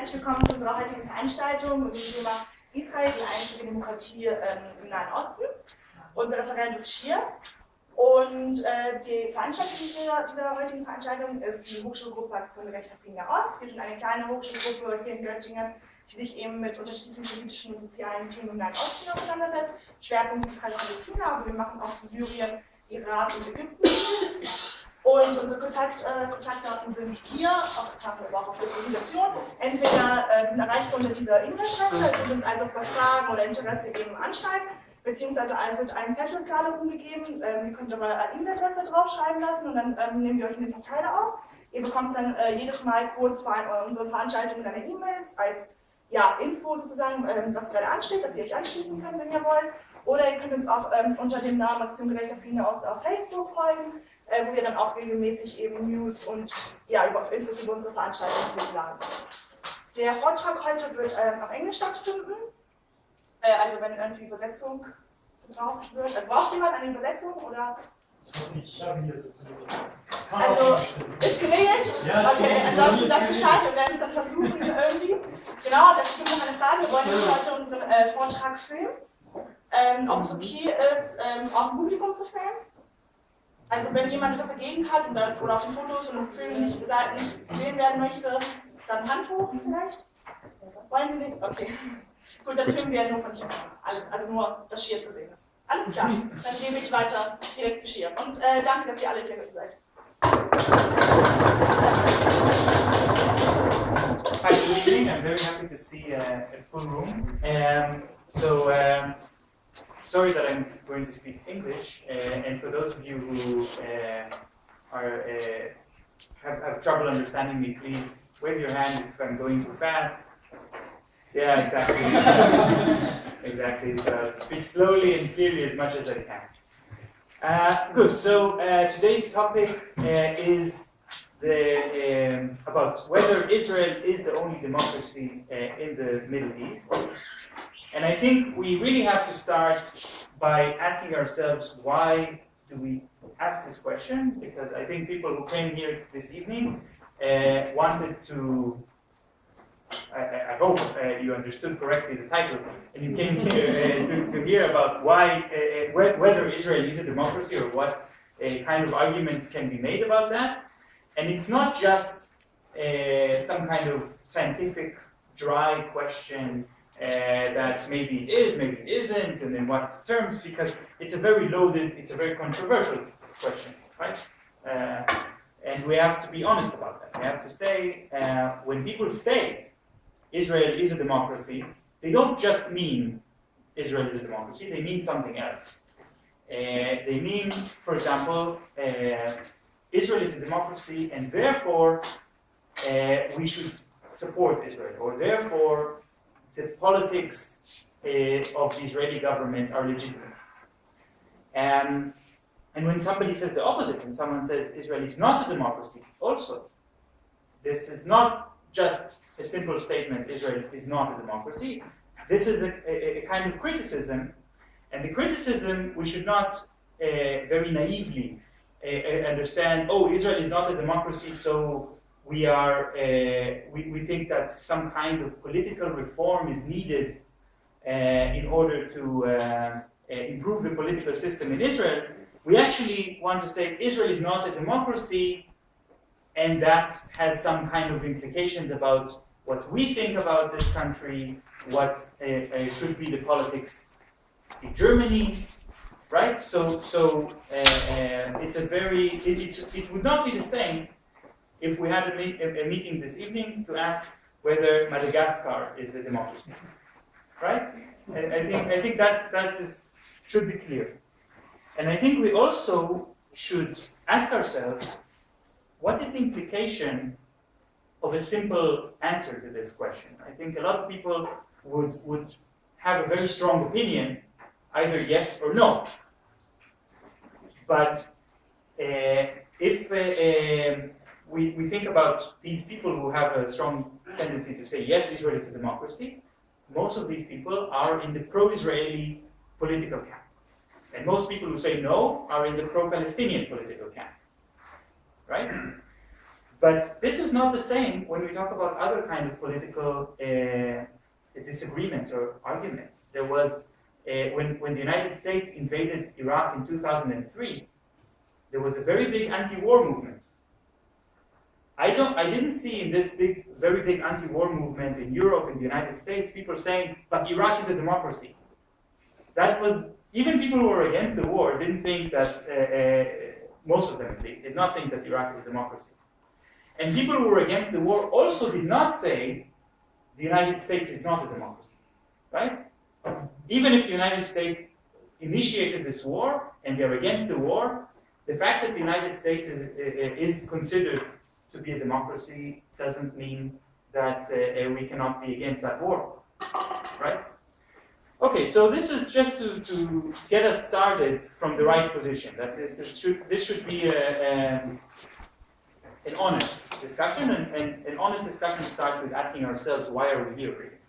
Herzlich willkommen zu unserer heutigen Veranstaltung mit dem Thema Israel, die einzige Demokratie im Nahen Osten. Unser Referent ist Shir. Und die Veranstaltung dieser heutigen Veranstaltung ist die Hochschulgruppe Aktion Gerechter Frieden der Ost. Wir sind eine kleine Hochschulgruppe hier in Göttingen, die sich eben mit unterschiedlichen politischen und sozialen Themen im Nahen Osten auseinandersetzt. Schwerpunkt Israel-Palästina, aber wir machen auch zu Syrien, Irak und Ägypten. Und unsere Kontaktdaten sind hier, auf der Tafel, aber auch auf der Präsentation. Entweder sind erreichbar unter dieser E-Mail-Adresse, ihr könnt uns also bei Fragen oder Interesse eben anschreiben, beziehungsweise es wird ein Zettel gerade umgegeben, ihr könnt eure E-Mail-Adresse draufschreiben lassen und dann nehmen wir euch in den Verteiler auf. Ihr bekommt dann jedes Mal kurz vor unserer Veranstaltung eine E-Mail als Info sozusagen, was gerade ansteht, dass ihr euch anschließen könnt, wenn ihr wollt. Oder ihr könnt uns auch unter dem Namen Aktion Gerechter Frieden der Ost auf Facebook folgen, wo wir dann auch regelmäßig eben News und Infos über unsere Veranstaltung hochladen. Der Vortrag heute wird auf Englisch stattfinden, also wenn irgendwie Übersetzung gebraucht wird. Also braucht jemand eine Übersetzung oder? Ich habe hier so eine Übersetzung. Also, ist geregelt? Ja, okay, ansonsten sagt Bescheid, wir werden es dann versuchen irgendwie. Genau, das ist noch eine Frage. Wir wollen heute unseren Vortrag filmen. Ob es okay ist, auch im Publikum zu filmen. Also wenn jemand etwas dagegen hat oder auf den Fotos und im Film nicht gesehen werden möchte, dann Hand hoch vielleicht. Wollen Sie nicht? Okay. Gut, dann filmen wir ja nur von hier. Alles, also nur das Shir zu sehen ist. Alles klar, dann gebe ich weiter direkt zu Shir. Und danke, dass ihr alle hier seid. Hi, good evening. I'm very happy to see a full room. Sorry that I'm going to speak English, and for those of you who have trouble understanding me, please wave your hand if I'm going too fast. Yeah, exactly. Exactly. So speak slowly and clearly as much as I can. Good. So today's topic is about whether Israel is the only democracy in the Middle East. And I think we really have to start by asking ourselves, why do we ask this question? Because I think people who came here this evening wanted to, I hope you understood correctly the title, and you came here to hear about why, whether Israel is a democracy or what kind of arguments can be made about that. And it's not just some kind of scientific, dry question that maybe it is, maybe it isn't, and in what terms, because it's a very loaded, it's a very controversial question, right? And we have to be honest about that. We have to say, when people say Israel is a democracy, they don't just mean Israel is a democracy, they mean something else. They mean, for example, Israel is a democracy and therefore we should support Israel, or therefore the politics of the Israeli government are legitimate. And when somebody says the opposite, when someone says Israel is not a democracy, also, this is not just a simple statement, Israel is not a democracy. This is a kind of criticism, and the criticism we should not very naively understand, oh, Israel is not a democracy, so we think that some kind of political reform is needed in order to improve the political system in Israel. We actually want to say Israel is not a democracy, and that has some kind of implications about what we think about this country, what should be the politics in Germany, right? So it's a very, it would not be the same if we had a meeting this evening to ask whether Madagascar is a democracy, right? And I think that should be clear. And I think we also should ask ourselves, what is the implication of a simple answer to this question? I think a lot of people would have a very strong opinion, either yes or no. But if we think about these people who have a strong tendency to say, yes, Israel is a democracy, most of these people are in the pro-Israeli political camp. And most people who say no are in the pro-Palestinian political camp. Right? But this is not the same when we talk about other kind of political disagreements or arguments. There was, when the United States invaded Iraq in 2003, there was a very big anti-war movement. I didn't see in this very big anti-war movement in Europe and the United States people saying, but Iraq is a democracy. That was, even people who were against the war didn't think that, most of them at least, did not think that Iraq is a democracy. And people who were against the war also did not say the United States is not a democracy, right? Even if the United States initiated this war and they are against the war, the fact that the United States is considered to be a democracy doesn't mean that we cannot be against that war, right? Okay, so this is just to get us started from the right position. That this should be an honest discussion, and an honest discussion starts with asking ourselves, why are we here, really?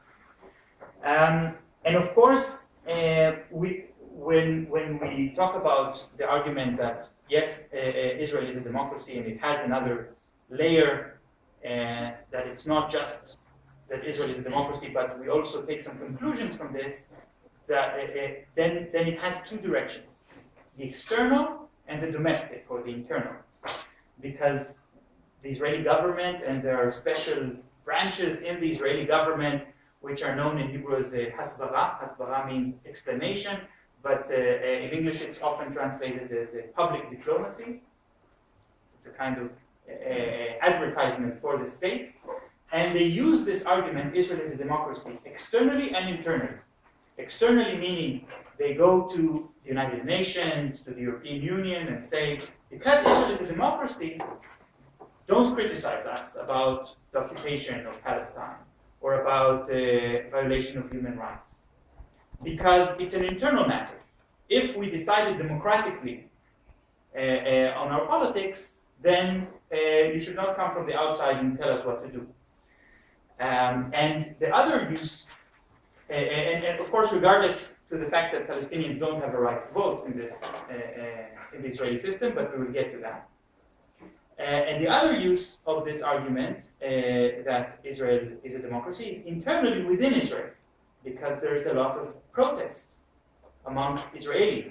And of course, when we talk about the argument that yes, Israel is a democracy and it has another layer, that it's not just that Israel is a democracy, but we also take some conclusions from this, that then it has two directions, the external and the domestic, or the internal. Because the Israeli government, and there are special branches in the Israeli government which are known in Hebrew as hasbara. Hasbara means explanation, but in English it's often translated as public diplomacy. It's a kind of advertisement for the state. And they use this argument, Israel is a democracy, externally and internally. Externally meaning they go to the United Nations, to the European Union, and say, because Israel is a democracy, don't criticize us about the occupation of Palestine or about the violation of human rights. Because it's an internal matter. If we decided democratically on our politics, then you should not come from the outside and tell us what to do. And the other use, and of course, regardless to the fact that Palestinians don't have a right to vote in the Israeli system, but we will get to that. And the other use of this argument that Israel is a democracy is internally within Israel, because there is a lot of protest amongst Israelis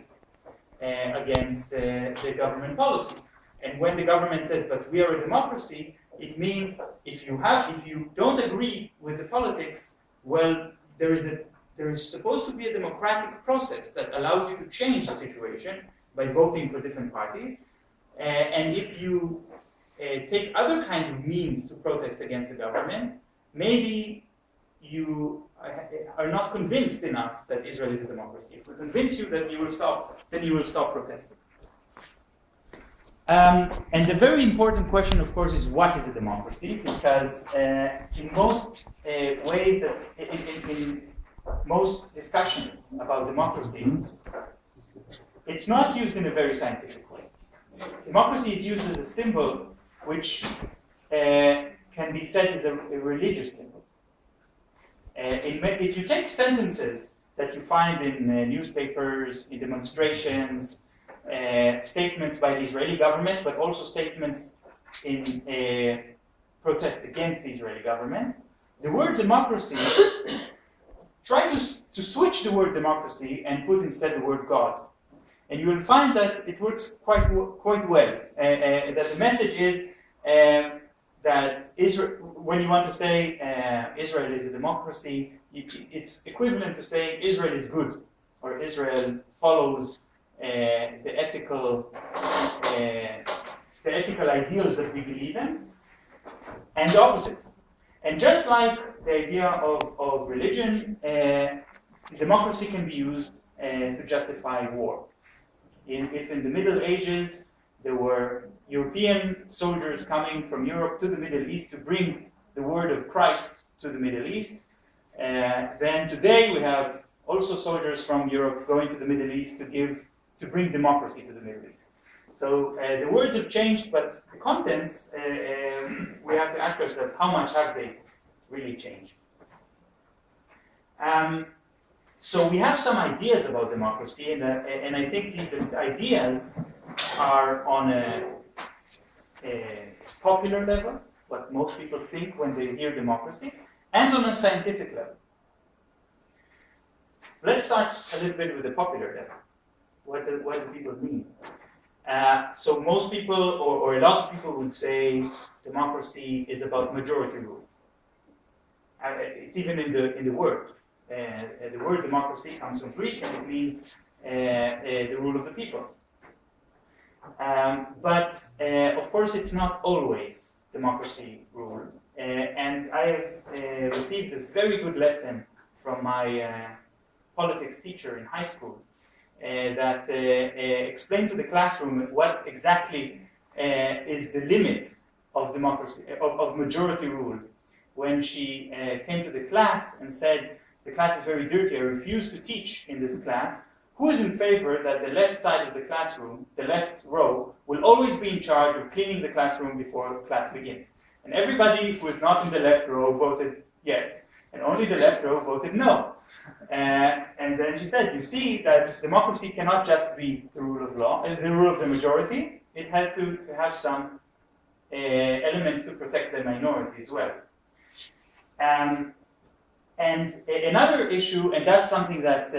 against the government policies. And when the government says, but we are a democracy, it means if you don't agree with the politics, well, there is supposed to be a democratic process that allows you to change the situation by voting for different parties. And if you take other kinds of means to protest against the government, maybe you are not convinced enough that Israel is a democracy. If we convince you that you will stop, then you will stop protesting. And the very important question, of course, is what is a democracy? Because in most ways that in most discussions about democracy, it's not used in a very scientific way. Democracy is used as a symbol which can be said as a religious symbol. If you take sentences that you find in newspapers, in demonstrations, statements by the Israeli government, but also statements in protest against the Israeli government, the word democracy, try to switch the word democracy and put instead the word God. And you will find that it works quite well. That the message is that Israel, when you want to say Israel is a democracy, it's equivalent to saying Israel is good, or Israel follows the ethical ideals that we believe in, and the opposite. And just like the idea of religion, democracy can be used to justify war. If in the Middle Ages there were European soldiers coming from Europe to the Middle East to bring the word of Christ to the Middle East, then today we have also soldiers from Europe going to the Middle East to bring democracy to the Middle East. So the words have changed, but the contents, we have to ask ourselves, how much have they really changed? So we have some ideas about democracy, and I think these ideas are on popular level, what most people think when they hear democracy, and on a scientific level. Let's start a little bit with the popular level. What do people mean? So most people, or a lot of people would say democracy is about majority rule. It's even in the word. The word democracy comes from Greek and it means the rule of the people. But of course it's not always democracy rule. And I have received a very good lesson from my politics teacher in high school that explained to the classroom what exactly is the limit of democracy, of majority rule. When she came to the class and said, the class is very dirty, I refuse to teach in this class, who is in favor that the left side of the classroom, the left row, will always be in charge of cleaning the classroom before class begins? And everybody who is not in the left row voted yes, and only the left row voted no. And then she said, you see that democracy cannot just be the rule of law, the rule of the majority, it has to have some elements to protect the minority as well. And another issue, and that's something that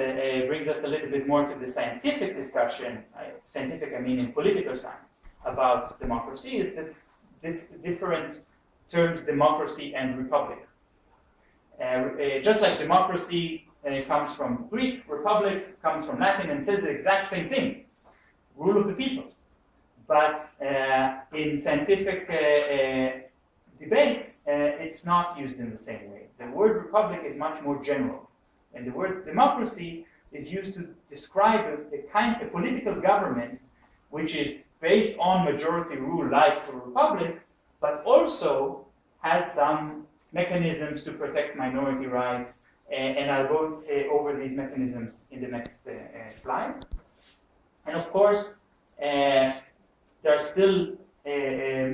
brings us a little bit more to the scientific discussion, scientific I mean in political science, about democracy, is the different terms democracy and republic. Just like democracy comes from Greek, republic comes from Latin and says the exact same thing, rule of the people. But in scientific debates, it's not used in the same way. The word republic is much more general, and the word democracy is used to describe a political government which is based on majority rule like the republic, but also has some mechanisms to protect minority rights, and I'll go over these mechanisms in the next slide. And of course, there's still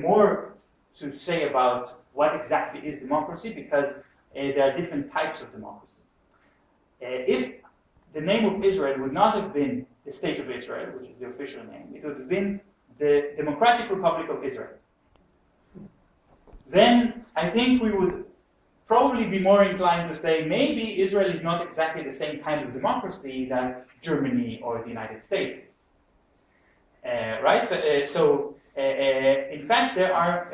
more to say about what exactly is democracy, because there are different types of democracy. If the name of Israel would not have been the State of Israel, which is the official name, it would have been the Democratic Republic of Israel. Then I think we would probably be more inclined to say maybe Israel is not exactly the same kind of democracy that Germany or the United States is. Right? In fact, there are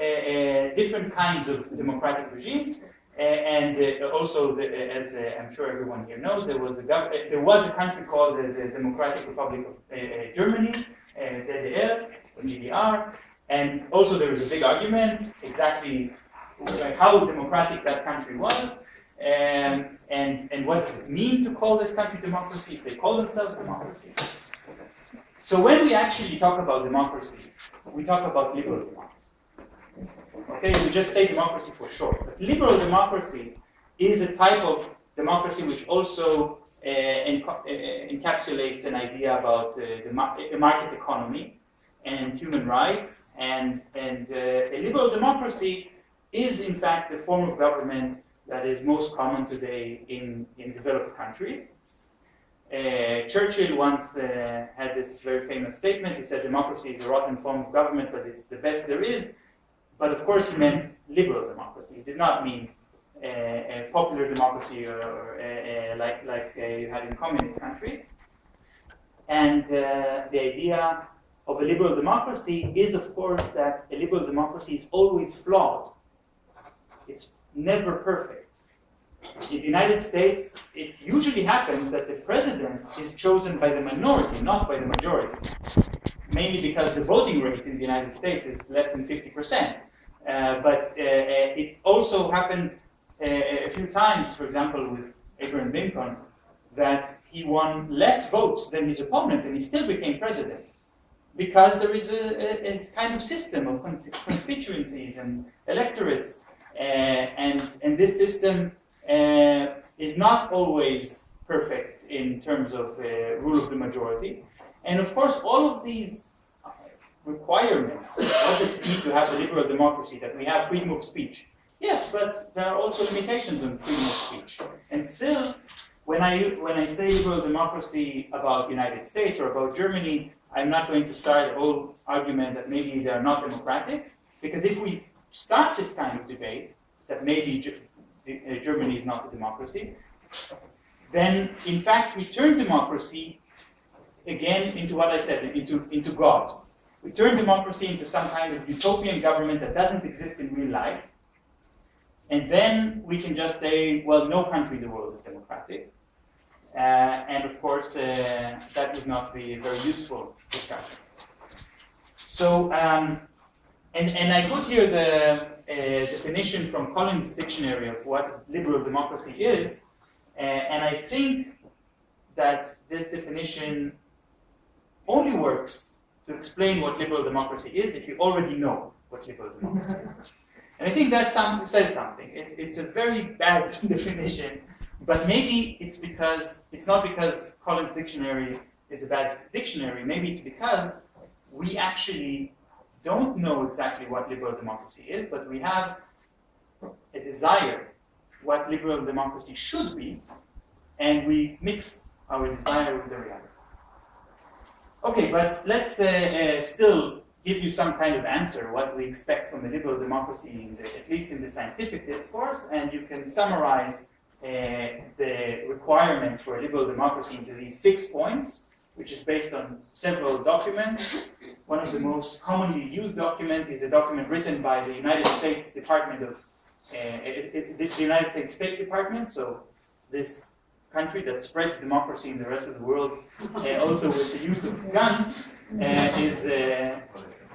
different kinds of democratic regimes, and also, as I'm sure everyone here knows, there was a country called the Democratic Republic of Germany, DDR, or GDR, and also there was a big argument exactly how democratic that country was, and what does it mean to call this country democracy if they call themselves democracy. So when we actually talk about democracy, we talk about liberal democracy. Okay, we just say democracy for short. But liberal democracy is a type of democracy which also encapsulates an idea about the market economy and human rights. And a liberal democracy is, in fact, the form of government that is most common today in developed countries. Churchill once had this very famous statement. He said, democracy is a rotten form of government, but it's the best there is. But of course, he meant liberal democracy. He did not mean a popular democracy or like you had in communist countries. And the idea of a liberal democracy is, of course, that a liberal democracy is always flawed. It's never perfect. In the United States, it usually happens that the president is chosen by the minority, not by the majority. Mainly because the voting rate in the United States is less than 50%. But it also happened a few times, for example, with Abraham Lincoln, that he won less votes than his opponent and he still became president. Because there is a kind of system of constituencies and electorates. And this system is not always perfect in terms of rule of the majority. And of course, all of these requirements, what does it mean to have a liberal democracy, that we have freedom of speech? Yes, but there are also limitations on freedom of speech. And still, when I say liberal democracy about the United States or about Germany, I'm not going to start a whole argument that maybe they are not democratic. Because if we start this kind of debate, that maybe Germany is not a democracy, then in fact we turn democracy again into what I said, into God. We turn democracy into some kind of utopian government that doesn't exist in real life. And then we can just say, well, no country in the world is democratic. And of course, that would not be a very useful discussion. So, and I put here the definition from Collins' dictionary of what liberal democracy is. And I think that this definition only works to explain what liberal democracy is if you already know what liberal democracy is. And I think that says something. It's a very bad definition, but maybe it's not because Collins' dictionary is a bad dictionary. Maybe it's because we actually don't know exactly what liberal democracy is, but we have a desire what liberal democracy should be, and we mix our desire with the reality. Okay, but let's still give you some kind of answer, what we expect from a liberal democracy, at least in the scientific discourse, and you can summarize the requirements for a liberal democracy into these 6 points, which is based on several documents. One of the most commonly used documents is a document written by the United States Department of the United States State Department, so this country that spreads democracy in the rest of the world, also with the use of guns,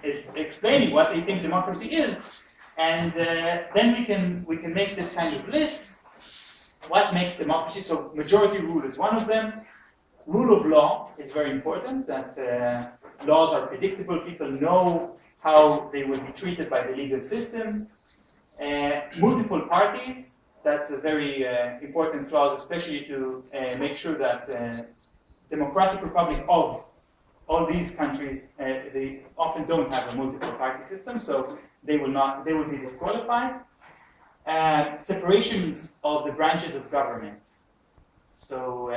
is explaining what they think democracy is, and then we can make this kind of list. What makes democracy? So majority rule is one of them. Rule of law is very important. That laws are predictable. People know how they will be treated by the legal system. Multiple parties. That's a very important clause, especially to make sure that democratic republics of all these countries, they often don't have a multiple party system, so they will be disqualified. Separation of the branches of government. So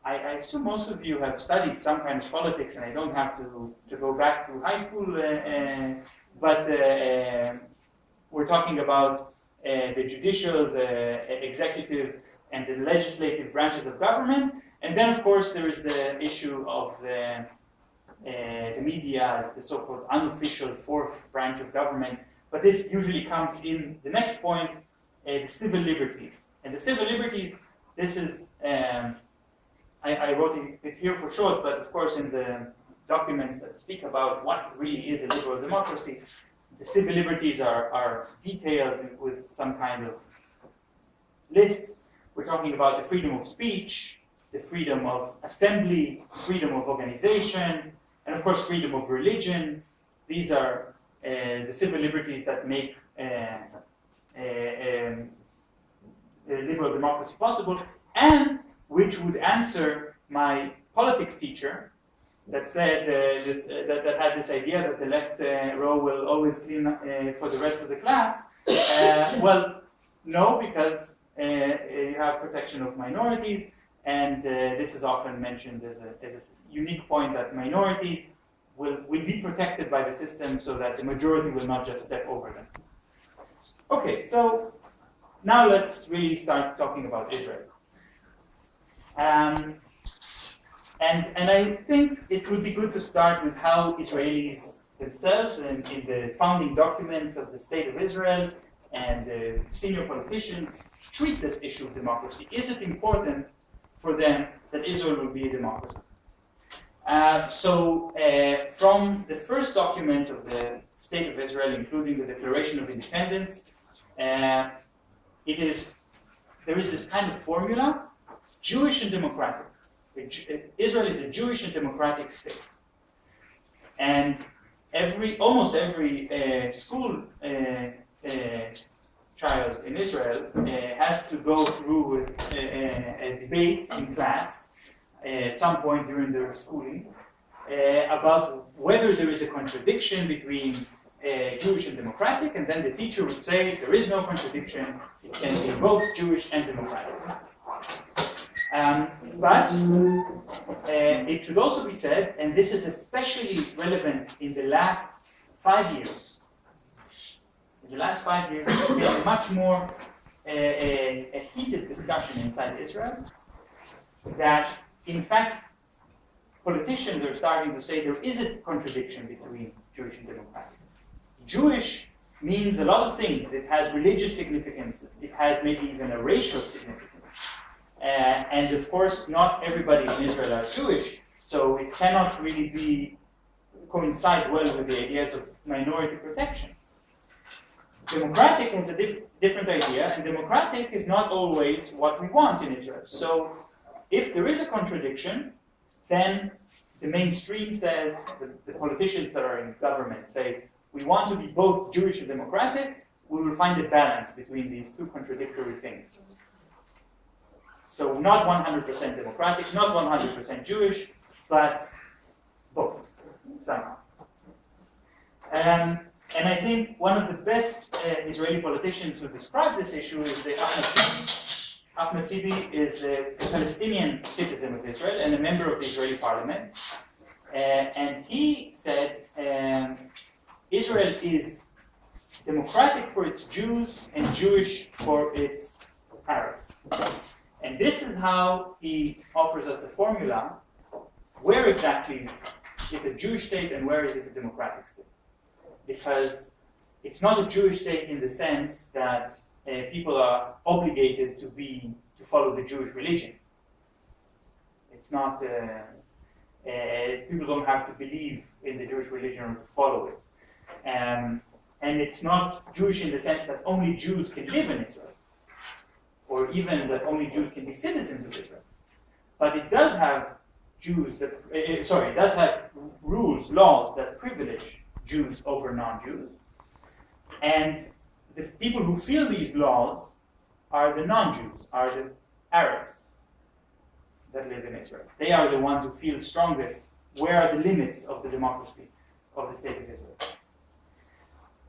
I assume most of you have studied some kind of politics, and I don't have to go back to high school, but we're talking about the judicial, the executive, and the legislative branches of government. And then, of course, there is the issue of the media as the so-called unofficial fourth branch of government. But this usually comes in the next point, the civil liberties. And the civil liberties, this is, I wrote it here for short, but of course in the documents that speak about what really is a liberal democracy, the civil liberties are detailed with some kind of list. We're talking about the freedom of speech, the freedom of assembly, freedom of organization, and of course freedom of religion. These are the civil liberties that make liberal democracy possible, and which would answer my politics teacher that said that had this idea that the left row will always clean for the rest of the class. Well, no, because you have protection of minorities, and this is often mentioned as a unique point that minorities will be protected by the system so that the majority will not just step over them. Okay, so now let's really start talking about Israel. And I think it would be good to start with how Israelis themselves and in the founding documents of the State of Israel and senior politicians treat this issue of democracy. Is it important for them that Israel will be a democracy? So from the first documents of the State of Israel, including the Declaration of Independence, there is this kind of formula, Jewish and democratic. Israel is a Jewish and democratic state. And almost every school child in Israel has to go through a debate in class at some point during their schooling about whether there is a contradiction between Jewish and democratic, and then the teacher would say there is no contradiction, it can be both Jewish and democratic. But it should also be said, and this is especially relevant in the last 5 years, in the last 5 years, there's been much more a heated discussion inside Israel that, in fact, politicians are starting to say there is a contradiction between Jewish and democratic. Jewish means a lot of things. It has religious significance. It has maybe even a racial significance. And of course, not everybody in Israel are Jewish, so it cannot really coincide well with the ideas of minority protection. Democratic has a different idea, and democratic is not always what we want in Israel. So if there is a contradiction, then the mainstream says, the politicians that are in government say, we want to be both Jewish and democratic, we will find a balance between these two contradictory things. So not 100% democratic, not 100% Jewish, but both, somehow. And I think one of the best Israeli politicians who describe this issue is Ahmed Tibi. Ahmed Tibi is a Palestinian citizen of Israel and a member of the Israeli parliament. And he said, Israel is democratic for its Jews and Jewish for its Arabs. And this is how he offers us a formula. Where exactly is it a Jewish state and where is it a democratic state? Because it's not a Jewish state in the sense that people are obligated to follow the Jewish religion. It's not, people don't have to believe in the Jewish religion or to follow it. And it's not Jewish in the sense that only Jews can live in Israel, or even that only Jews can be citizens of Israel. But it does have it does have rules, laws that privilege Jews over non-Jews. And the people who feel these laws are the non-Jews, are the Arabs that live in Israel. They are the ones who feel strongest. Where are the limits of the democracy of the state of Israel?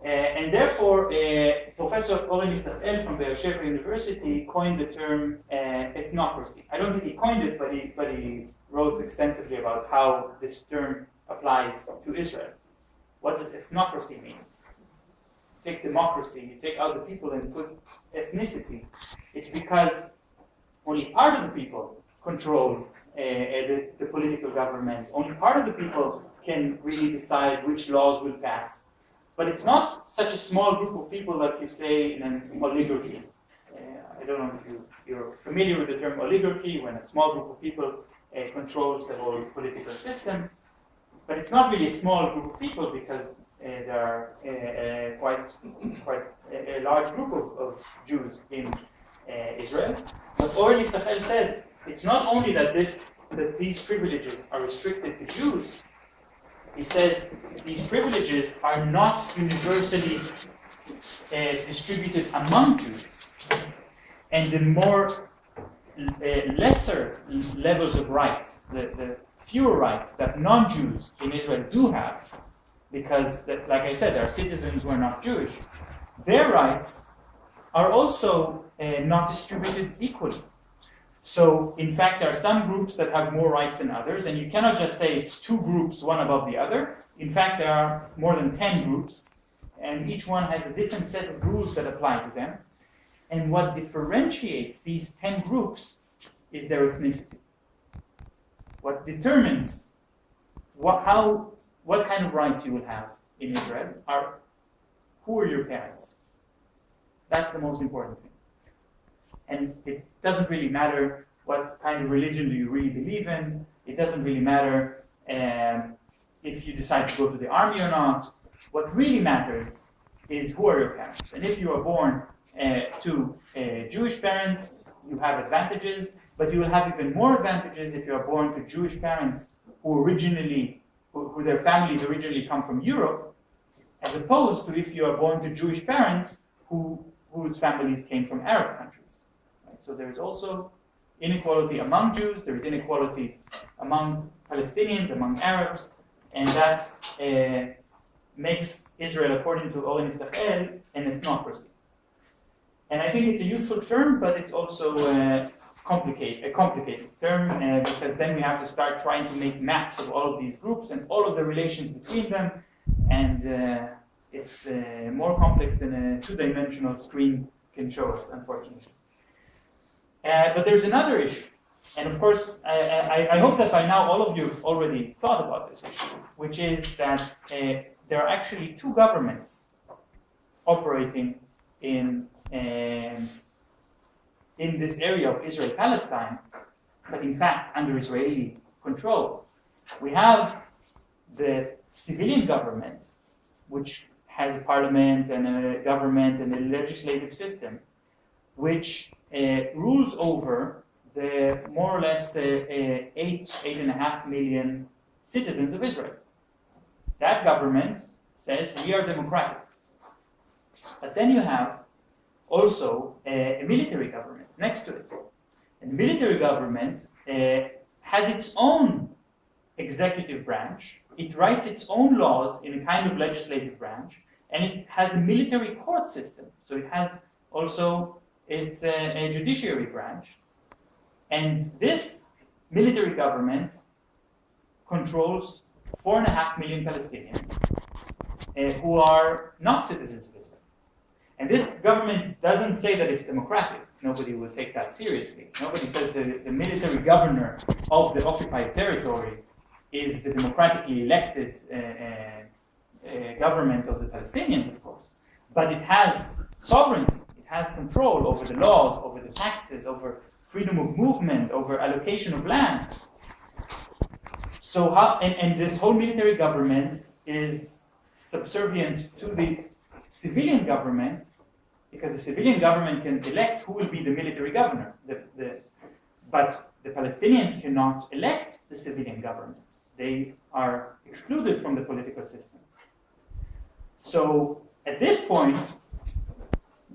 And therefore, Professor Oren Yiftachel from Be'er Sheva University coined the term ethnocracy. I don't think he coined it, but he wrote extensively about how this term applies to Israel. What does ethnocracy mean? Take democracy, you take out the people and put ethnicity. It's because only part of the people control the political government. Only part of the people can really decide which laws will pass. But it's not such a small group of people that you say in an oligarchy. I don't know if you're familiar with the term oligarchy, when a small group of people controls the whole political system. But it's not really a small group of people because there are quite a large group of Jews in Israel. But Oren Yiftachel says it's not only that these privileges are restricted to Jews. He says these privileges are not universally distributed among Jews. And the more lesser levels of rights, the fewer rights that non-Jews in Israel do have, because, like I said, there are citizens who are not Jewish, their rights are also not distributed equally. So, in fact, there are some groups that have more rights than others, and you cannot just say it's two groups, one above the other. In fact, there are more than 10 groups, and each one has a different set of rules that apply to them. And what differentiates these 10 groups is their ethnicity. What determines what kind of rights you will have in Israel are who are your parents. That's the most important thing. And it doesn't really matter what kind of religion do you really believe in. It doesn't really matter if you decide to go to the army or not. What really matters is who are your parents. And if you are born to Jewish parents, you have advantages, but you will have even more advantages if you are born to Jewish parents who their families originally come from Europe, as opposed to if you are born to Jewish parents whose families came from Arab countries. Right? So there is also inequality among Jews, there is inequality among Palestinians, among Arabs, and that makes Israel, according to Oren Yiftachel, an ethnocracy. And I think it's a useful term, but it's also a complicated term, because then we have to start trying to make maps of all of these groups and all of the relations between them, and It's more complex than a two-dimensional screen can show us, unfortunately. But there's another issue. And of course, I hope that by now all of you have already thought about this issue, which is that there are actually two governments operating in this area of Israel-Palestine, but in fact under Israeli control. We have the civilian government, which has a parliament and a government and a legislative system, which rules over the more or less 8.5 million citizens of Israel. That government says we are democratic. But then you have also a military government next to it. And the military government has its own executive branch. It writes its own laws in a kind of legislative branch, and it has a military court system. So it has also its a judiciary branch. And this military government controls 4.5 million Palestinians who are not citizens of Israel. And this government doesn't say that it's democratic. Nobody will take that seriously. Nobody says the military governor of the occupied territory is the democratically elected government of the Palestinians, of course. But it has sovereignty. It has control over the laws, over the taxes, over freedom of movement, over allocation of land. So and this whole military government is subservient to the civilian government, because the civilian government can elect who will be the military governor. But the Palestinians cannot elect the civilian government. They are excluded from the political system. So at this point,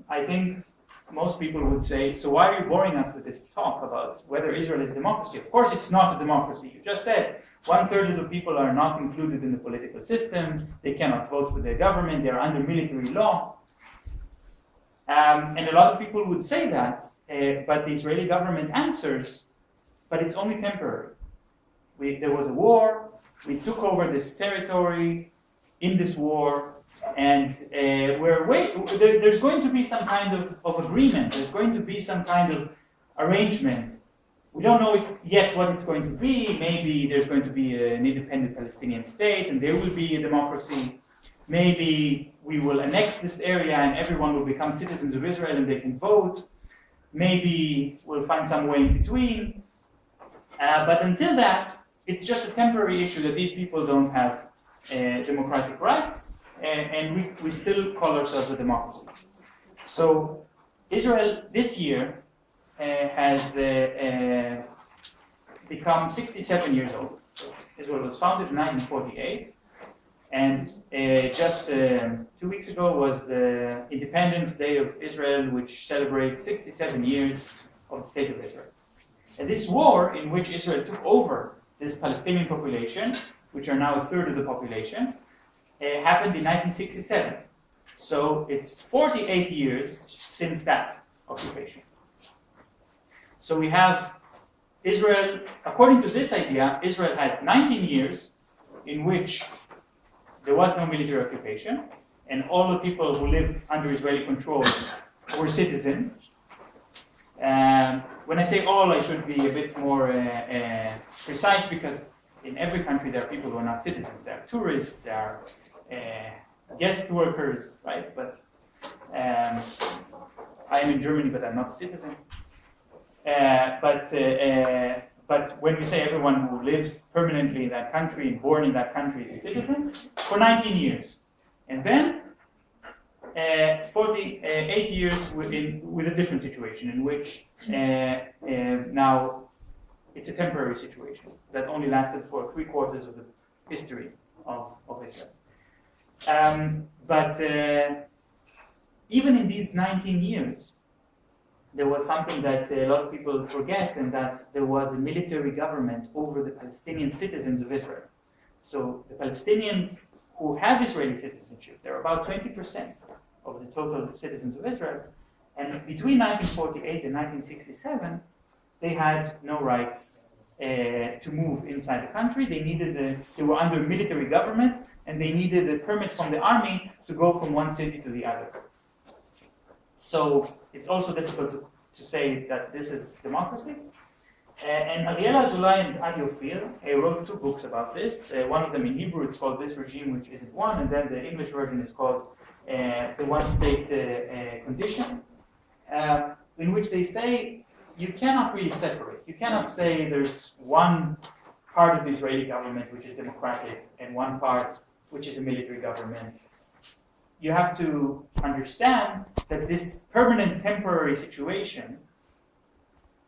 I think most people would say, so why are you boring us with this talk about whether Israel is a democracy? Of course it's not a democracy. You just said 1/3 of the people are not included in the political system. They cannot vote for their government. They are under military law. And a lot of people would say that, but the Israeli government answers, but it's only temporary. There was a war. We took over this territory in this war. And there's going to be some kind of agreement. There's going to be some kind of arrangement. We don't know yet what it's going to be. Maybe there's going to be an independent Palestinian state, and there will be a democracy. Maybe we will annex this area, and everyone will become citizens of Israel, and they can vote. Maybe we'll find some way in between. But until that, it's just a temporary issue that these people don't have democratic rights. And we still call ourselves a democracy. So Israel this year has become 67 years old. Israel was founded in 1948, and just 2 weeks ago was the Independence Day of Israel, which celebrates 67 years of the State of Israel. And this war in which Israel took over this Palestinian population, which are now 1/3 of the population, happened in 1967. So it's 48 years since that occupation. So we have Israel, according to this idea, Israel had 19 years in which there was no military occupation, and all the people who lived under Israeli control were citizens. When I say all, I should be a bit more precise, because in every country there are people who are not citizens. There are tourists, there are guest workers, right? But I am in Germany, but I'm not a citizen. But when we say everyone who lives permanently in that country, born in that country, is a citizen, for 19 years. And then 48 years with a different situation, in which now it's a temporary situation that only lasted for 3/4 of the history of Israel. But even in these 19 years, there was something that a lot of people forget, and that there was a military government over the Palestinian citizens of Israel. So the Palestinians who have Israeli citizenship, they're about 20% of the total citizens of Israel, and between 1948 and 1967, they had no rights to move inside the country. They were under military government, and they needed a permit from the army to go from one city to the other. So it's also difficult to say that this is democracy. And Ariel Azoulay and Adi Ophir wrote 2 books about this. One of them in Hebrew, it's called This Regime Which Isn't One, and then the English version is called The One-State Condition, in which they say you cannot really separate. You cannot say there's one part of the Israeli government which is democratic and one part which is a military government. You have to understand that this permanent temporary situation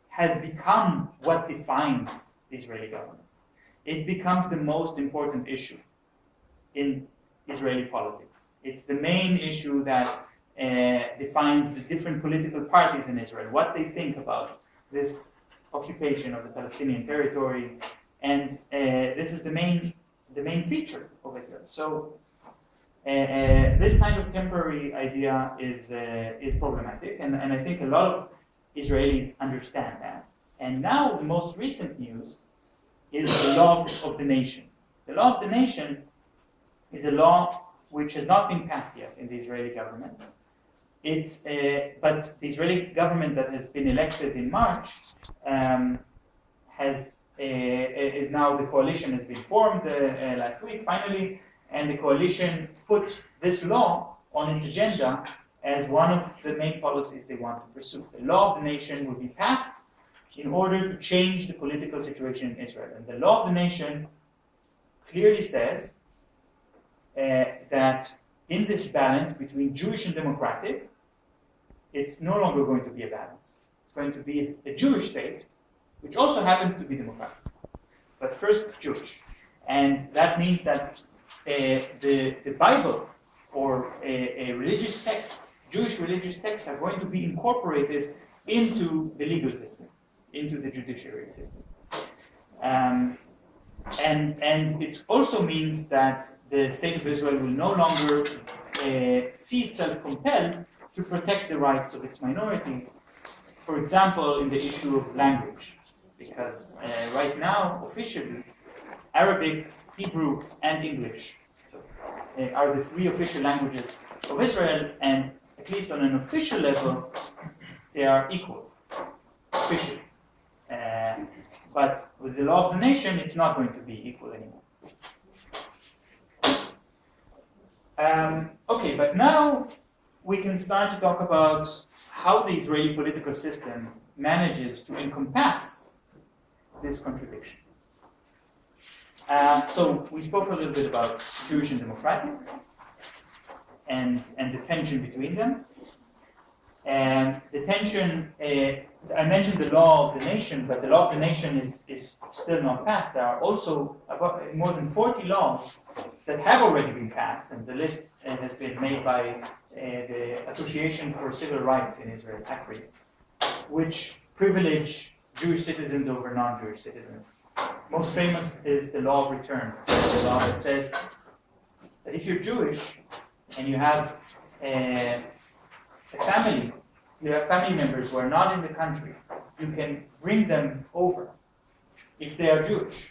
has become what defines the Israeli government. It becomes the most important issue in Israeli politics. It's the main issue that defines the different political parties in Israel, what they think about this occupation of the Palestinian territory, and this is the main feature of Israel. So this kind of temporary idea is problematic, and I think a lot of Israelis understand that. And now the most recent news is the law of the nation. The law of the nation is a law which has not been passed yet in the Israeli government. But the Israeli government that has been elected in March is now, the coalition has been formed last week finally, and the coalition put this law on its agenda as one of the main policies they want to pursue. The law of the nation will be passed in order to change the political situation in Israel. And the law of the nation clearly says that in this balance between Jewish and democratic, it's no longer going to be a balance. It's going to be a Jewish state, which also happens to be democratic, but first Jewish. And that means that the Bible or a religious text, Jewish religious texts, are going to be incorporated into the legal system, into the judiciary system. And it also means that the state of Israel will no longer see itself compelled to protect the rights of its minorities, for example, in the issue of language. Because right now, officially, Arabic, Hebrew, and English are the 3 official languages of Israel, and at least on an official level, they are equal, officially. But with the law of the nation, it's not going to be equal anymore. Okay, but now we can start to talk about how the Israeli political system manages to encompass this contradiction. So we spoke a little bit about Jewish and democratic and the tension between them. And the tension, I mentioned the law of the nation, but the law of the nation is still not passed. There are also about more than 40 laws that have already been passed, and the list has been made by the Association for Civil Rights in Israel, ACRI, which privilege Jewish citizens over non-Jewish citizens. Most famous is the law of return, the law that says that if you're Jewish and you have a family, you have family members who are not in the country, you can bring them over if they are Jewish.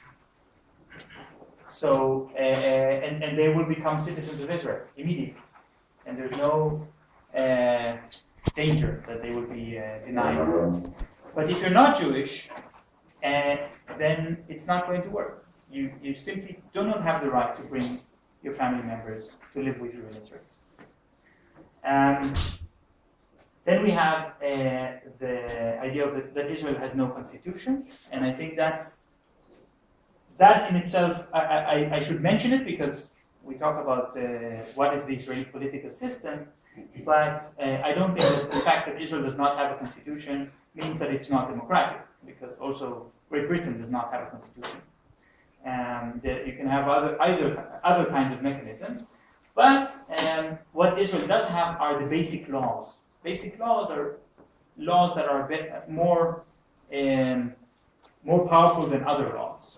So, and they will become citizens of Israel immediately. And there's no danger that they will be denied. But if you're not Jewish, then it's not going to work. You simply do not have the right to bring your family members to live with you in Israel. Then we have the idea of that Israel has no constitution, and I think that in itself, I should mention it because we talk about what is the Israeli political system, but I don't think that the fact that Israel does not have a constitution means that it's not democratic, because also Great Britain does not have a constitution. You can have other kinds of mechanisms, but what Israel does have are the basic laws. Basic laws are laws that are a bit more powerful than other laws.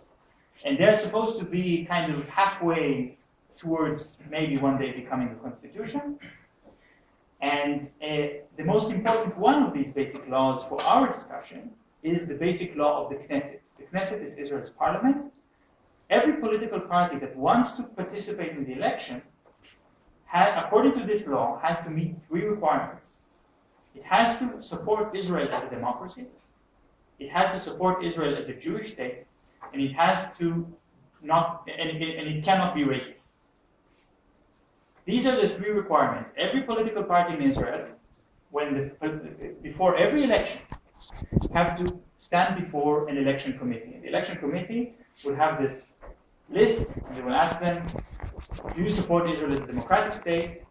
And they're supposed to be kind of halfway towards maybe one day becoming a constitution. And the most important one of these basic laws for our discussion is the basic law of the Knesset. The Knesset is Israel's parliament. Every political party that wants to participate in the election according to this law, has to meet three requirements. It has to support Israel as a democracy, it has to support Israel as a Jewish state, and it has to it cannot be racist. These are the three requirements. Every political party in Israel, before every election, have to stand before an election committee. And the election committee will have this list, and they will ask them, do you support Israel as a democratic state?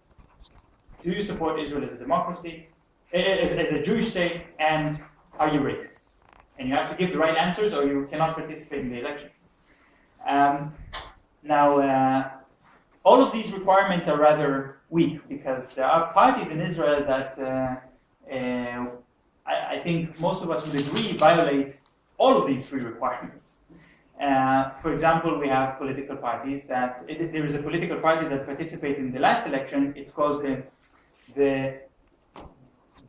Do you support Israel as a democracy, as a Jewish state, and are you racist? And you have to give the right answers or you cannot participate in the election. All of these requirements are rather weak because there are parties in Israel that I think most of us would agree violate all of these three requirements. For example, we have political parties that, there is a political party that participated in the last election. It's called the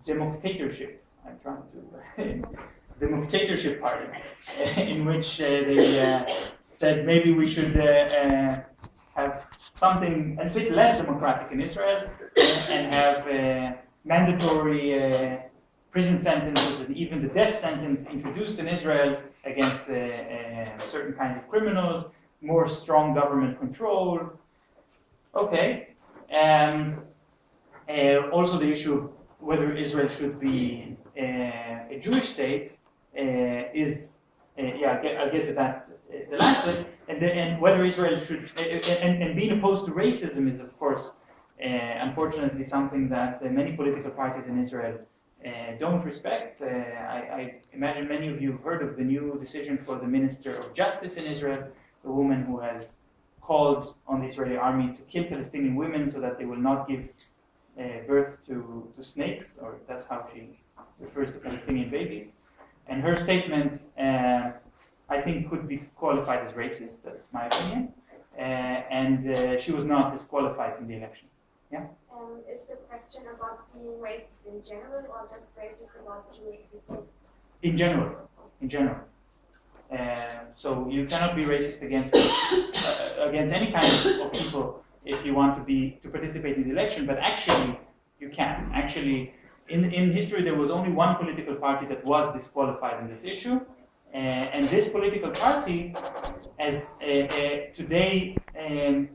Democtatorship. I'm trying to the Democtatorship Party, in which they said maybe we should have something a bit less democratic in Israel and have mandatory prison sentences and even the death sentence introduced in Israel against certain kinds of criminals, more strong government control. Okay. Also the issue of whether Israel should be a Jewish state I'll get to that the last bit, and whether Israel should, and being opposed to racism is of course, unfortunately, something that many political parties in Israel don't respect. I imagine many of you have heard of the new decision for the Minister of Justice in Israel, a woman who has called on the Israeli army to kill Palestinian women so that they will not give birth to snakes, or that's how she refers to Palestinian babies. And her statement, I think, could be qualified as racist. That's my opinion. And she was not disqualified from the election. Yeah? Is the question about being racist in general, or just racist about Jewish people? In general. In general. So you cannot be racist against any kind of people if you want to participate in the election, but actually you can. Actually, in history there was only one political party that was disqualified in this issue, and this political party has today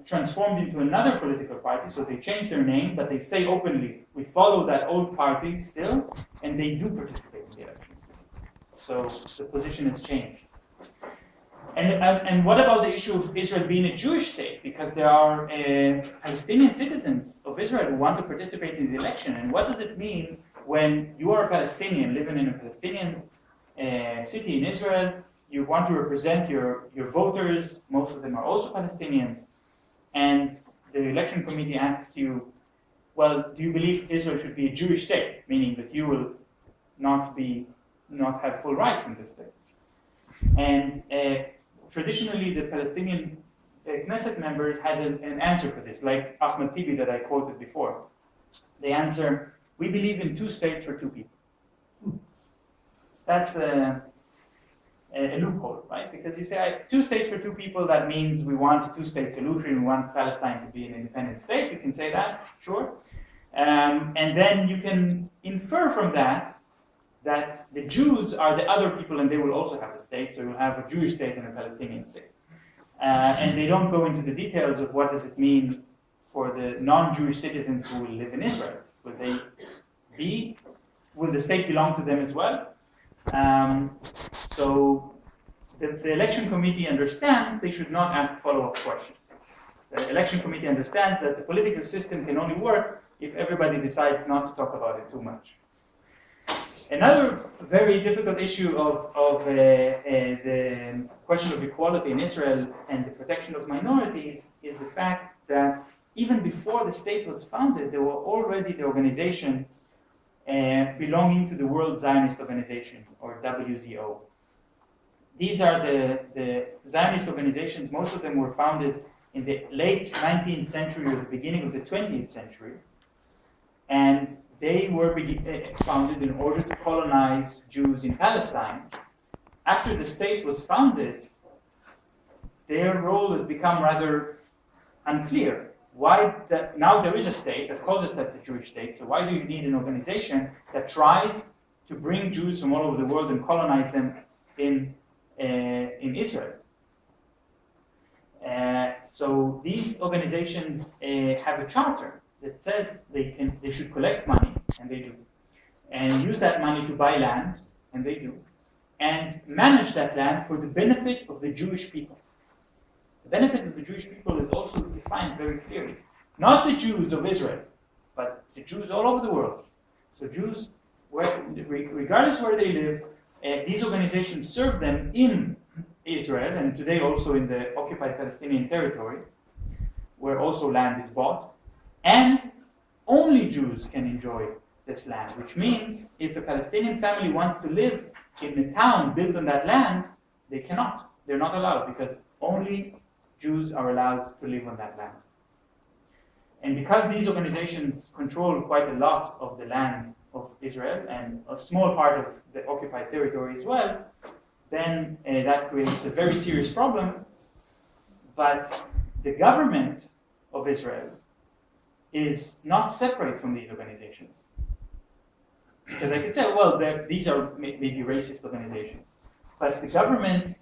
transformed into another political party, so they changed their name, but they say openly, we follow that old party still, and they do participate in the elections. So the position has changed. And what about the issue of Israel being a Jewish state? Because there are Palestinian citizens of Israel who want to participate in the election. And what does it mean when you are a Palestinian living in a Palestinian city in Israel? You want to represent your voters. Most of them are also Palestinians. And the election committee asks you, well, do you believe Israel should be a Jewish state? Meaning that you will not have full rights in this state. And traditionally, the Palestinian Knesset members had an answer for this, like Ahmed Tibi that I quoted before. They answer, we believe in 2 states for 2 people. That's a loophole, right? Because you say 2 states for 2 people, that means we want a 2-state solution, we want Palestine to be an independent state. You can say that, sure. And then you can infer from that the Jews are the other people and they will also have a state, so you'll have a Jewish state and a Palestinian state. And they don't go into the details of what does it mean for the non-Jewish citizens who will live in Israel. Will the state belong to them as well? So the election committee understands they should not ask follow-up questions. The election committee understands that the political system can only work if everybody decides not to talk about it too much. Another very difficult issue of the question of equality in Israel and the protection of minorities is the fact that even before the state was founded, there were already the organizations belonging to the World Zionist Organization, or WZO. These are the Zionist organizations. Most of them were founded in the late 19th century or the beginning of the 20th century. And they were founded in order to colonize Jews in Palestine. After the state was founded, their role has become rather unclear. now there is a state that calls itself the Jewish state, so why do you need an organization that tries to bring Jews from all over the world and colonize them in Israel? So these organizations have a charter that says they should collect money, and they do, and use that money to buy land, and they do, and manage that land for the benefit of the Jewish people. The benefit of the Jewish people is also defined very clearly. Not the Jews of Israel, but the Jews all over the world. So Jews, regardless where they live, these organizations serve them in Israel, and today also in the occupied Palestinian territory, where also land is bought, and only Jews can enjoy this land, which means if a Palestinian family wants to live in a town built on that land, they cannot. They're not allowed, because only Jews are allowed to live on that land. And because these organizations control quite a lot of the land of Israel, and a small part of the occupied territory as well, then that creates a very serious problem. But the government of Israel is not separate from these organizations. Because I could say, well, these are maybe racist organizations. But the government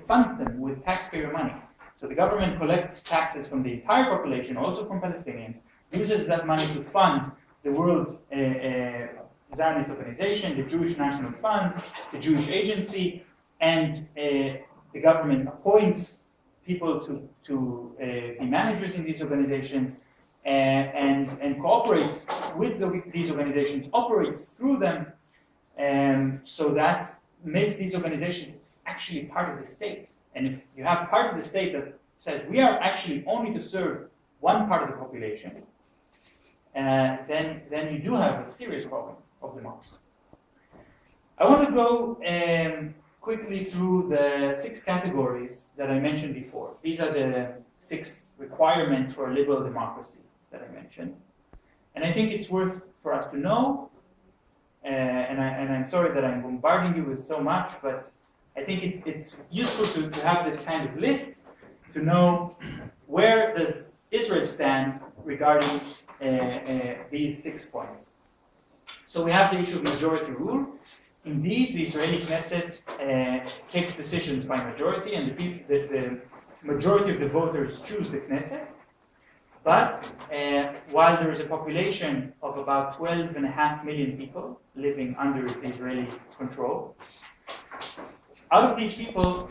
funds them with taxpayer money. So the government collects taxes from the entire population, also from Palestinians, uses that money to fund the World Zionist Organization, the Jewish National Fund, the Jewish Agency, and the government appoints people to be managers in these organizations, and cooperates with these organizations, operates through them, so that makes these organizations actually part of the state. And if you have part of the state that says we are actually only to serve one part of the population, then you do have a serious problem of democracy. I want to go quickly through the 6 categories that I mentioned before. These are the 6 requirements for a liberal democracy that I mentioned. And I think it's worth for us to know, and I'm sorry that I'm bombarding you with so much, but I think it's useful to have this kind of list to know where does Israel stand regarding these 6 points. So we have the issue of majority rule. Indeed, the Israeli Knesset takes decisions by majority, and the majority of the voters choose the Knesset. But while there is a population of about 12.5 million people living under the Israeli control, out of these people,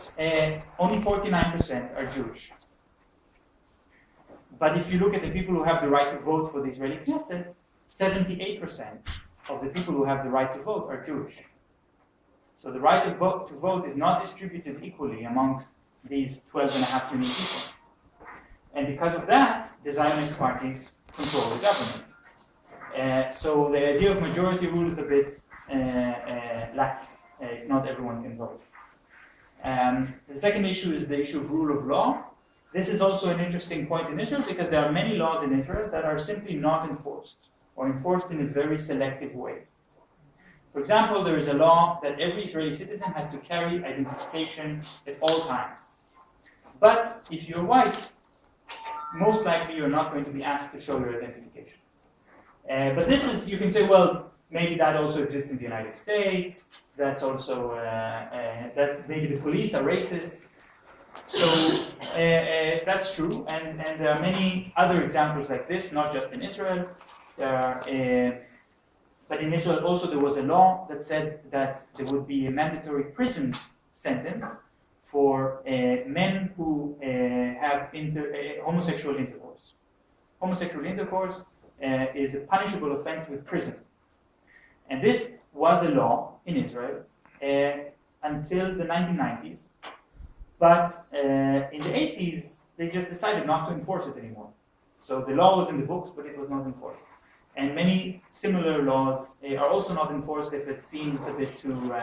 only 49% are Jewish. But if you look at the people who have the right to vote for the Israeli Knesset, 78% of the people who have the right to vote are Jewish. So the right to vote is not distributed equally amongst these 12.5 million people. And because of that, the Zionist parties control the government. So the idea of majority rule is a bit lacking, if not everyone can vote. The second issue is the issue of rule of law. This is also an interesting point in Israel because there are many laws in Israel that are simply not enforced, or enforced in a very selective way. For example, there is a law that every Israeli citizen has to carry identification at all times. But if you're white, most likely you're not going to be asked to show your identification. But this is, you can say, well, maybe that also exists in the United States. That's also, that maybe the police are racist. So that's true, and there are many other examples like this, not just in Israel. But in Israel also there was a law that said that there would be a mandatory prison sentence for men who have homosexual intercourse. Homosexual intercourse is a punishable offense with prison. And this was a law in Israel until the 1990s. But in the 80s, they just decided not to enforce it anymore. So the law was in the books, but it was not enforced. And many similar laws are also not enforced if it seems a bit too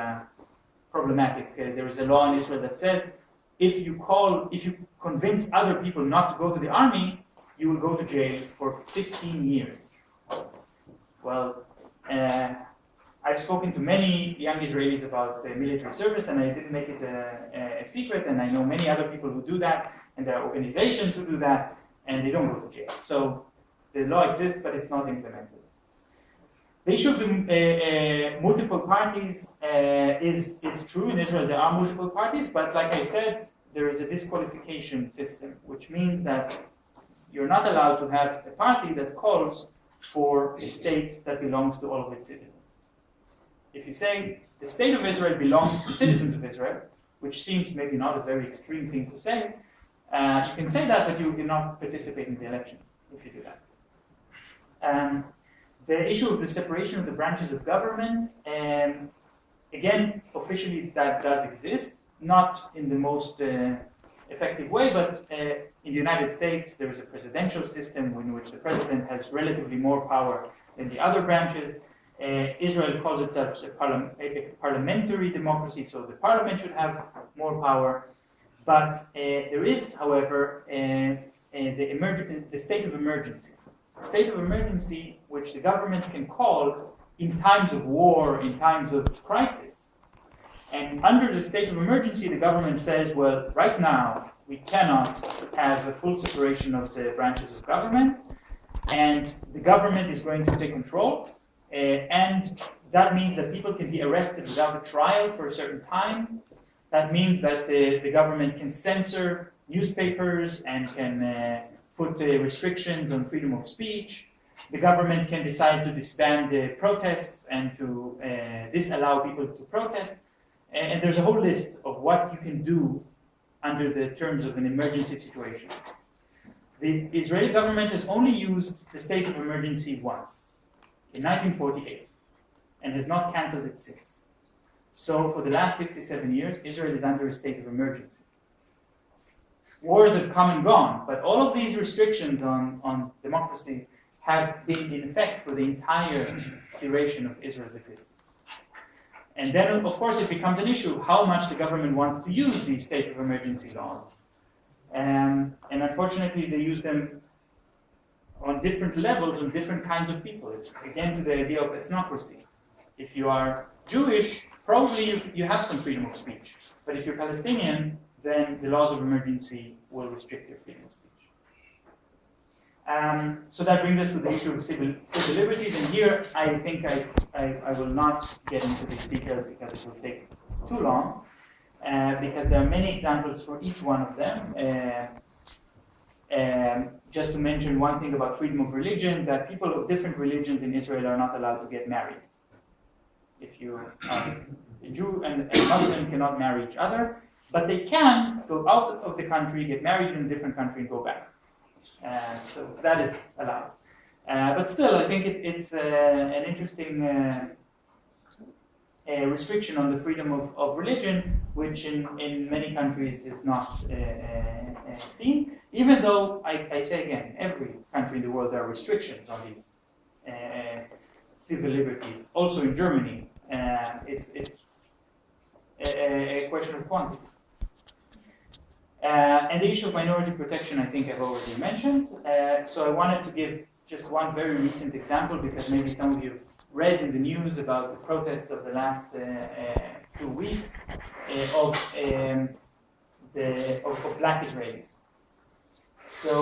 problematic. There is a law in Israel that says if you convince other people not to go to the army, you will go to jail for 15 years. Well, I've spoken to many young Israelis about military service, and I didn't make it a secret, and I know many other people who do that, and there are organizations who do that, and they don't go to jail. So the law exists, but it's not implemented. The issue of the multiple parties is true. In Israel, there are multiple parties, but like I said, there is a disqualification system, which means that you're not allowed to have a party that calls for a state that belongs to all of its citizens. If you say the state of Israel belongs to the citizens of Israel, which seems maybe not a very extreme thing to say, you can say that, but you cannot participate in the elections if you do that. The issue of the separation of the branches of government, again, officially that does exist, not in the most effective way, but in the United States there is a presidential system in which the president has relatively more power than the other branches. Israel calls itself a parliamentary democracy, so the parliament should have more power. But there is, however, the state of emergency. A state of emergency which the government can call in times of war, in times of crisis. And under the state of emergency, the government says, well, right now, we cannot have a full separation of the branches of government, and the government is going to take control, and that means that people can be arrested without a trial for a certain time. That means that the government can censor newspapers and can put restrictions on freedom of speech. The government can decide to disband the protests and to disallow people to protest. And there's a whole list of what you can do under the terms of an emergency situation. The Israeli government has only used the state of emergency once, in 1948, and has not cancelled it since. So for the last 67 years, Israel is under a state of emergency. Wars have come and gone, but all of these restrictions on democracy have been in effect for the entire duration of Israel's existence. And then, of course, it becomes an issue how much the government wants to use these state of emergency laws. And unfortunately, they use them on different levels on different kinds of people. It's again to the idea of ethnocracy. If you are Jewish, probably you have some freedom of speech. But if you're Palestinian, then the laws of emergency will restrict your freedom of speech. So that brings us to the issue of civil liberties. And here, I think I will not get into these details because it will take too long. Because there are many examples for each one of them. Just to mention one thing about freedom of religion, that people of different religions in Israel are not allowed to get married. If you are a Jew and a Muslim cannot marry each other, but they can go out of the country, get married in a different country, and go back. So that is allowed. But still, I think it's an interesting restriction on the freedom of religion, which in many countries is not seen. Even though, I say again, every country in the world there are restrictions on these civil liberties. Also in Germany, it's a question of quantity. And the issue of minority protection, I think I've already mentioned. So I wanted to give just one very recent example because maybe some of you have read in the news about the protests of the last 2 weeks of black Israelis. So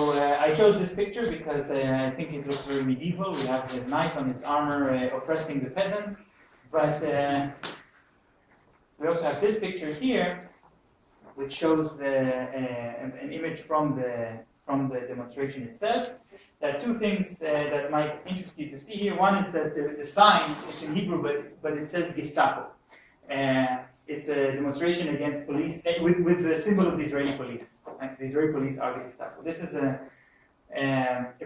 I chose this picture because I think it looks very medieval. We have the knight on his armor oppressing the peasants. But we also have this picture here, which shows an image from the demonstration itself. There are two things that might interest you to see here. One is that the sign, it's in Hebrew, but it says Gestapo. It's a demonstration against police, with the symbol of the Israeli police. The Israeli police are the Gestapo. This is a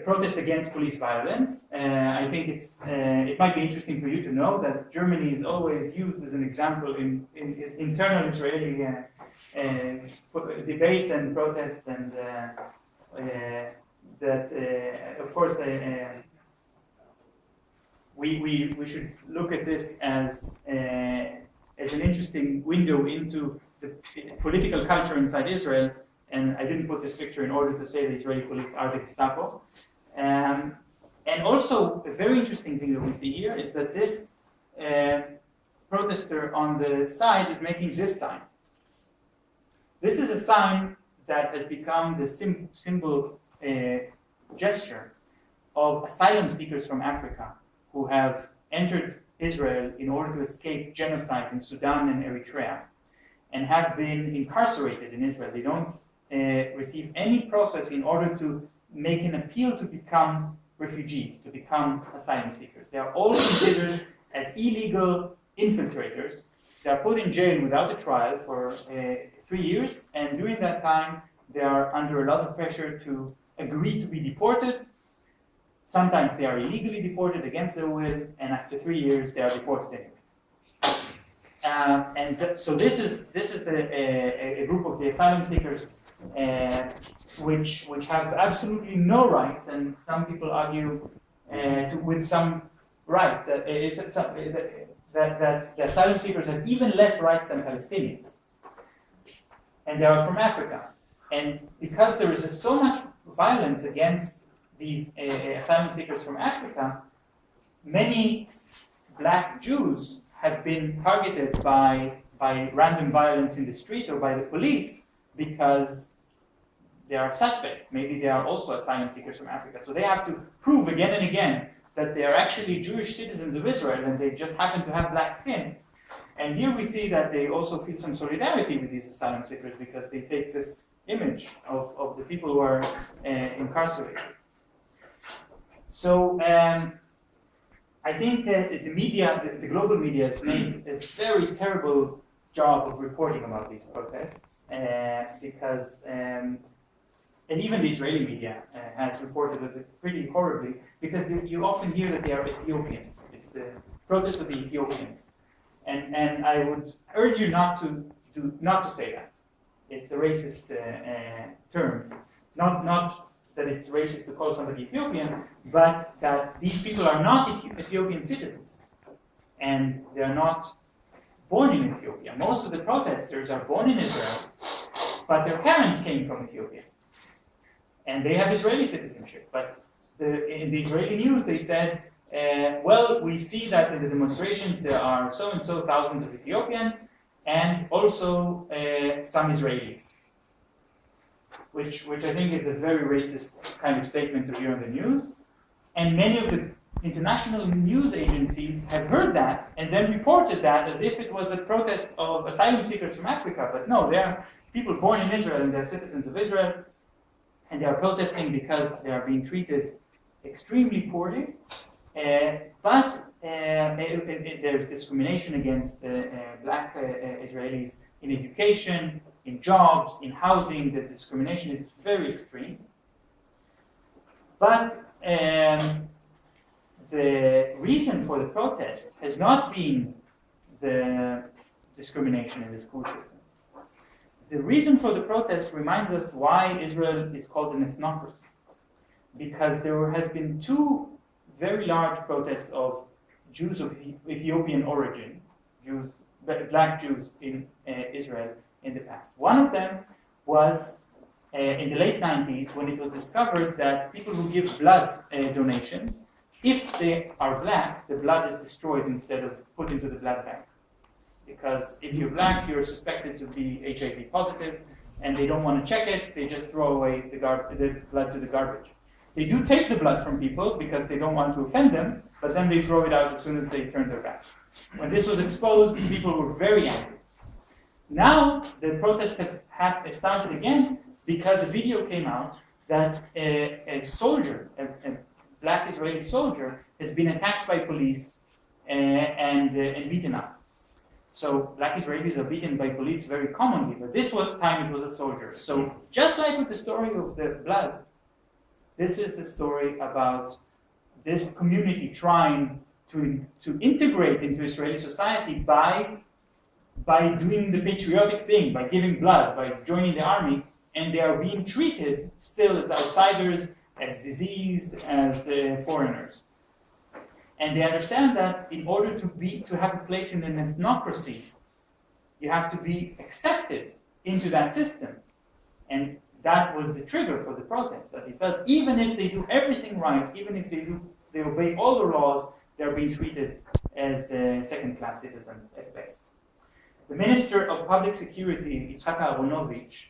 protest against police violence. I think it might be interesting for you to know that Germany is always used as an example in internal Israeli debates and protests, and that of course we should look at this as an interesting window into the political culture inside Israel. And I didn't put this picture in order to say the Israeli police are the Gestapo. And also, a very interesting thing that we see here is that this protester on the side is making this sign. This is a sign that has become the symbol gesture of asylum seekers from Africa who have entered Israel in order to escape genocide in Sudan and Eritrea and have been incarcerated in Israel. They don't receive any process in order to make an appeal to become refugees, to become asylum seekers. They are all considered as illegal infiltrators. They are put in jail without a trial for 3 years, and during that time they are under a lot of pressure to agree to be deported. Sometimes they are illegally deported against their will, and after 3 years they are deported anyway. So this is a group of the asylum seekers which have absolutely no rights, and some people argue with some right that the asylum seekers have even less rights than Palestinians, and they are from Africa. And because there is so much violence against these asylum seekers from Africa, many black Jews have been targeted by random violence in the street or by the police because they are suspect. Maybe they are also asylum seekers from Africa. So they have to prove again and again that they are actually Jewish citizens of Israel and they just happen to have black skin. And here we see that they also feel some solidarity with these asylum seekers because they take this image of the people who are incarcerated. So I think the media, the global media, has made a very terrible job of reporting about these protests because, and even the Israeli media has reported it pretty horribly because you often hear that they are Ethiopians. It's the protest of the Ethiopians, and I would urge you not to say that. It's a racist term. Not that it's racist to call somebody Ethiopian, but that these people are not Ethiopian citizens, and they are not born in Ethiopia. Most of the protesters are born in Israel, but their parents came from Ethiopia, and they have Israeli citizenship. But in the Israeli news, they said, well, we see that in the demonstrations there are so and so thousands of Ethiopians, and also some Israelis, which I think is a very racist kind of statement to hear on the news. And many of the international news agencies have heard that and then reported that as if it was a protest of asylum seekers from Africa. But no, they are people born in Israel and they're citizens of Israel, and they are protesting because they are being treated extremely poorly. But there's discrimination against black Israelis in education, in jobs, in housing. The discrimination is very extreme. But the reason for the protest has not been the discrimination in the school system. The reason for the protest reminds us why Israel is called an ethnocracy. Because there has been two very large protests of Jews of Ethiopian origin, black Jews in Israel in the past. One of them was in the late 90s when it was discovered that people who give blood donations, if they are black, the blood is destroyed instead of put into the blood bank. Because if you're black, you're suspected to be HIV positive, and they don't want to check it, they just throw away the blood to the garbage. They do take the blood from people because they don't want to offend them, but then they throw it out as soon as they turn their back. When this was exposed, people were very angry. Now, the protests have started again because a video came out that a soldier, a black Israeli soldier, has been attacked by police and beaten up. So black Israelis are beaten by police very commonly, but this time it was a soldier. So just like with the story of the blood, this is a story about this community trying to integrate into Israeli society by doing the patriotic thing, by giving blood, by joining the army, and they are being treated still as outsiders, as diseased, as foreigners. And they understand that in order to have a place in an ethnocracy, you have to be accepted into that system. And that was the trigger for the protest, that they felt even if they do everything right, even if they obey all the laws, they're being treated as second-class citizens at best. The Minister of Public Security, Yitzhak Aharonovich,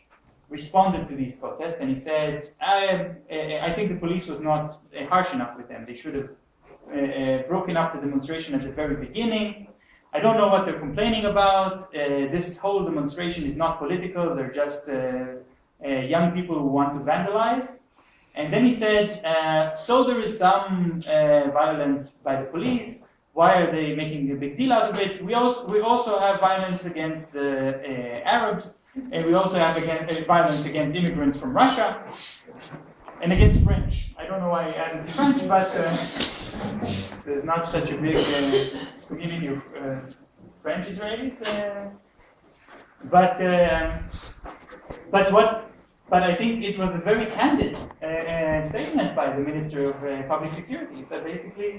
responded to these protests, and he said, I think the police was not harsh enough with them. They should have broken up the demonstration at the very beginning. I don't know what they're complaining about. This whole demonstration is not political. They're just young people who want to vandalize. And then he said, so there is some violence by the police. Why are they making a big deal out of it? We also have violence against the Arabs, and we also have violence against immigrants from Russia, and against French. I don't know why I added French, but there's not such a big community of French Israelis. But I think it was a very candid statement by the Minister of Public Security. So basically,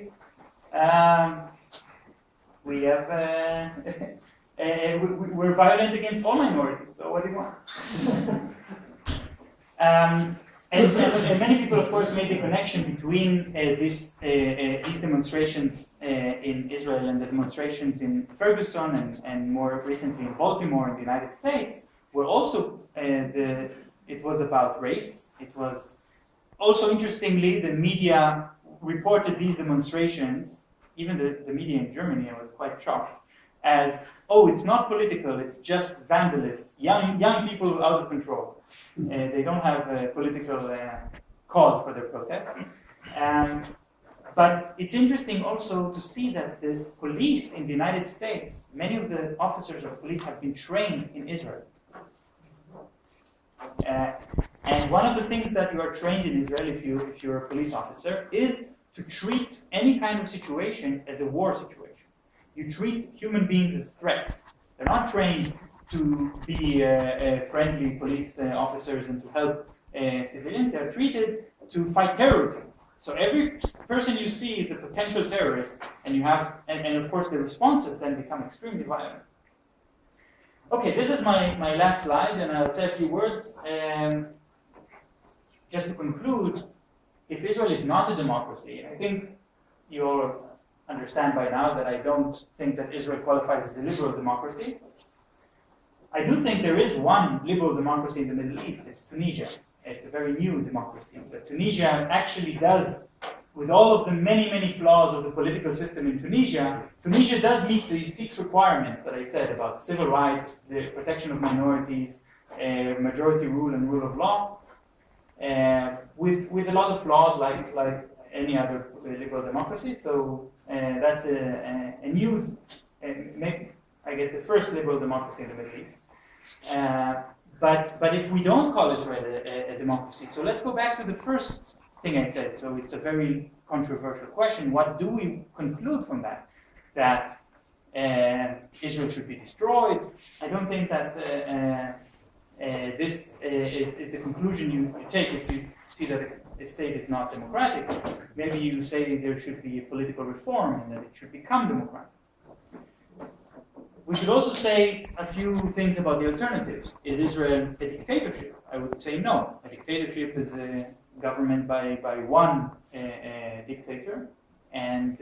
we have we're violent against all minorities. So what do you want? And many people, of course, made the connection between these demonstrations in Israel and the demonstrations in Ferguson and more recently in Baltimore in the United States, where also it was about race. It was also, interestingly, the media reported these demonstrations, even the media in Germany, I was quite shocked, as, oh, it's not political, it's just vandalism, young people out of control. They don't have a political cause for their protest. But it's interesting also to see that the police in the United States, many of the officers of police have been trained in Israel. And one of the things that you are trained in Israel, if you're a police officer, is to treat any kind of situation as a war situation. You treat human beings as threats. They're not trained to be friendly police officers and to help civilians. They're treated to fight terrorism. So every person you see is a potential terrorist, and and of course the responses then become extremely violent. Okay, this is my last slide, and I'll say a few words. Just to conclude, if Israel is not a democracy, and I think you all understand by now that I don't think that Israel qualifies as a liberal democracy. I do think there is one liberal democracy in the Middle East. It's Tunisia. It's a very new democracy. But Tunisia actually does, with all of the many, many flaws of the political system in Tunisia does meet these 6 requirements that I said about civil rights, the protection of minorities, majority rule and rule of law, with a lot of flaws like any other liberal democracy. So that's a new, I guess, the first liberal democracy in the Middle East. But if we don't call Israel a democracy, so let's go back to the first thing I said. So it's a very controversial question. What do we conclude from that? That Israel should be destroyed? I don't think that this is the conclusion you take if you see that a state is not democratic. Maybe you say there should be a political reform and that it should become democratic. We should also say a few things about the alternatives. Is Israel a dictatorship? I would say no. A dictatorship is a government by one dictator. And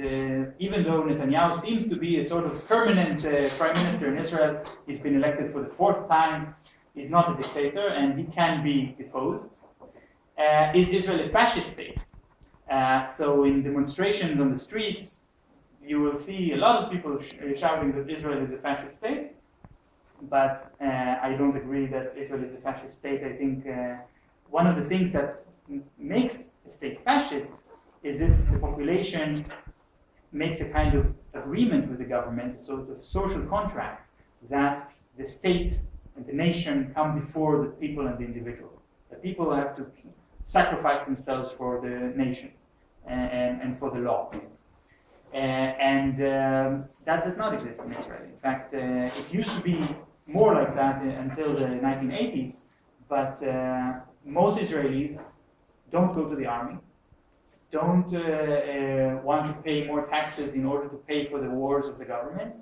even though Netanyahu seems to be a sort of permanent prime minister in Israel, he's been elected for the 4th time, he's not a dictator and he can be deposed. Is Israel a fascist state? So in demonstrations on the streets, you will see a lot of people shouting that Israel is a fascist state, but I don't agree that Israel is a fascist state. I think one of the things that makes a state fascist is if the population makes a kind of agreement with the government, a sort of social contract, that the state and the nation come before the people and the individual. The people have to sacrifice themselves for the nation and for the law. That does not exist in Israel. In fact, it used to be more like that until the 1980s, but most Israelis don't go to the army, don't want to pay more taxes in order to pay for the wars of the government,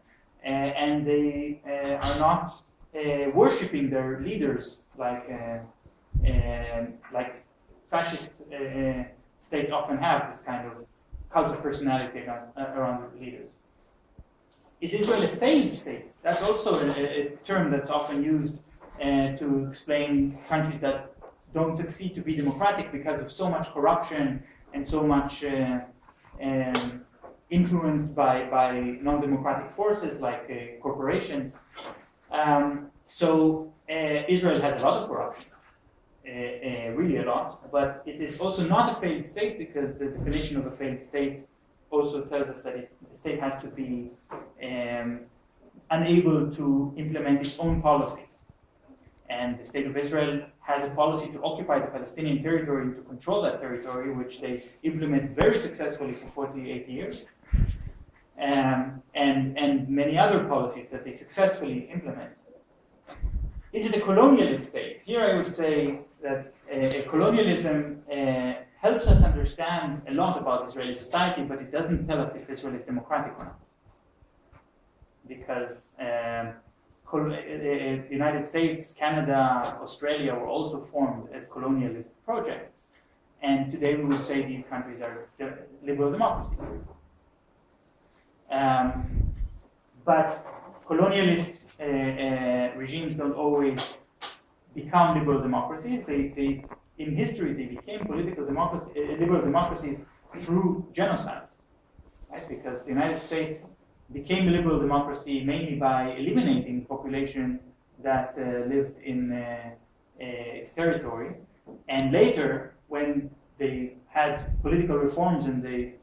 and they are not worshipping their leaders like fascist states often have, this kind of cult of personality around the leaders. Is Israel a failed state? That's also a term that's often used to explain countries that don't succeed to be democratic because of so much corruption and so much influenced by non-democratic forces like corporations. So Israel has a lot of corruption, really a lot, but it is also not a failed state because the definition of a failed state also tells us that the state has to be unable to implement its own policies. And the state of Israel has a policy to occupy the Palestinian territory and to control that territory, which they implement very successfully for 48 years. And many other policies that they successfully implement. Is it a colonialist state? Here I would say that colonialism helps us understand a lot about Israeli society, but it doesn't tell us if Israel is democratic or not. Because the United States, Canada, Australia were also formed as colonialist projects. And today we would say these countries are liberal democracies. But colonialist regimes don't always become liberal democracies. In history, they became liberal democracies through genocide, right? Because the United States became a liberal democracy mainly by eliminating population that lived in its territory. And later, when they had political reforms and they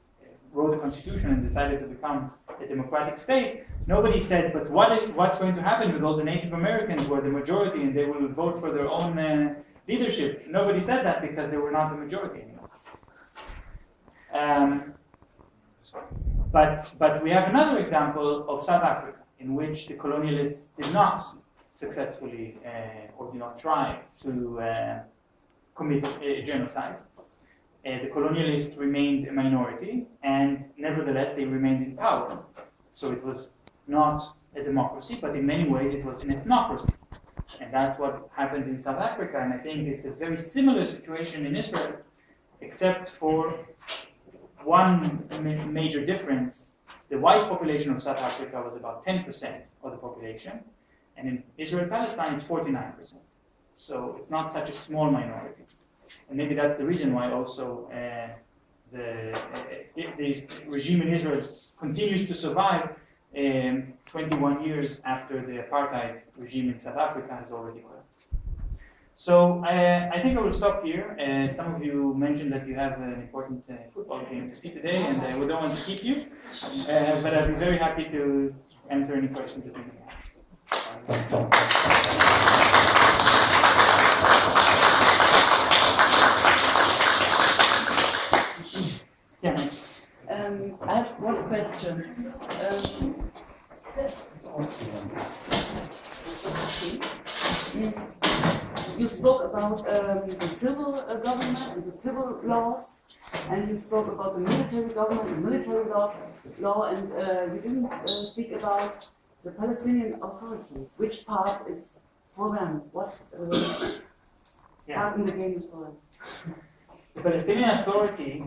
wrote a constitution and decided to become a democratic state, nobody said, but what's going to happen with all the Native Americans who are the majority and they will vote for their own leadership? Nobody said that because they were not the majority anymore. But we have another example of South Africa, in which the colonialists did not successfully or did not try to commit genocide. The colonialists remained a minority, and nevertheless they remained in power. So it was not a democracy, but in many ways it was an ethnocracy. And that's what happened in South Africa, and I think it's a very similar situation in Israel, except for one major difference. The white population of South Africa was about 10% of the population, and in Israel-Palestine it's 49%. So it's not such a small minority. And maybe that's the reason why also the regime in Israel continues to survive 21 years after the apartheid regime in South Africa has already collapsed. So I think I will stop here. Some of you mentioned that you have an important football game to see today, and we don't want to keep you. But I'd be very happy to answer any questions that you may have. Yeah. I have one question. You spoke about the civil government and the civil laws, and you spoke about the military government and military law, and you didn't speak about the Palestinian Authority. Which part is for them? What part in the game is for them? The Palestinian Authority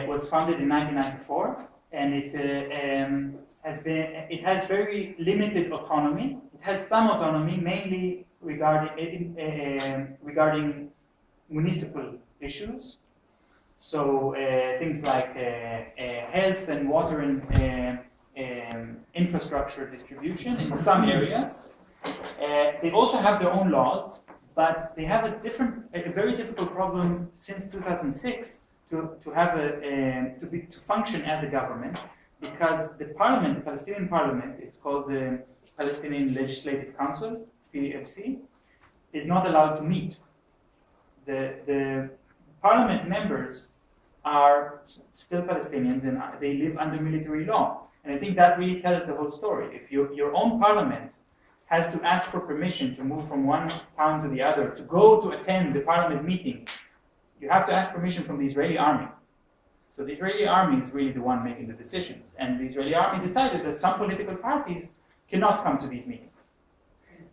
was founded in 1994, and it has very limited autonomy. It has some autonomy, mainly regarding municipal issues. So things like health and water and infrastructure distribution in some areas. They also have their own laws. But they have a very difficult problem since 2006 to function as a government, because the parliament, the Palestinian parliament, it's called the Palestinian Legislative Council, PLC, is not allowed to meet. The parliament members are still Palestinians and they live under military law. And I think that really tells the whole story. If your own parliament has to ask for permission to move from one town to the other, to go to attend the parliament meeting, you have to ask permission from the Israeli army. So the Israeli army is really the one making the decisions. And the Israeli army decided that some political parties cannot come to these meetings.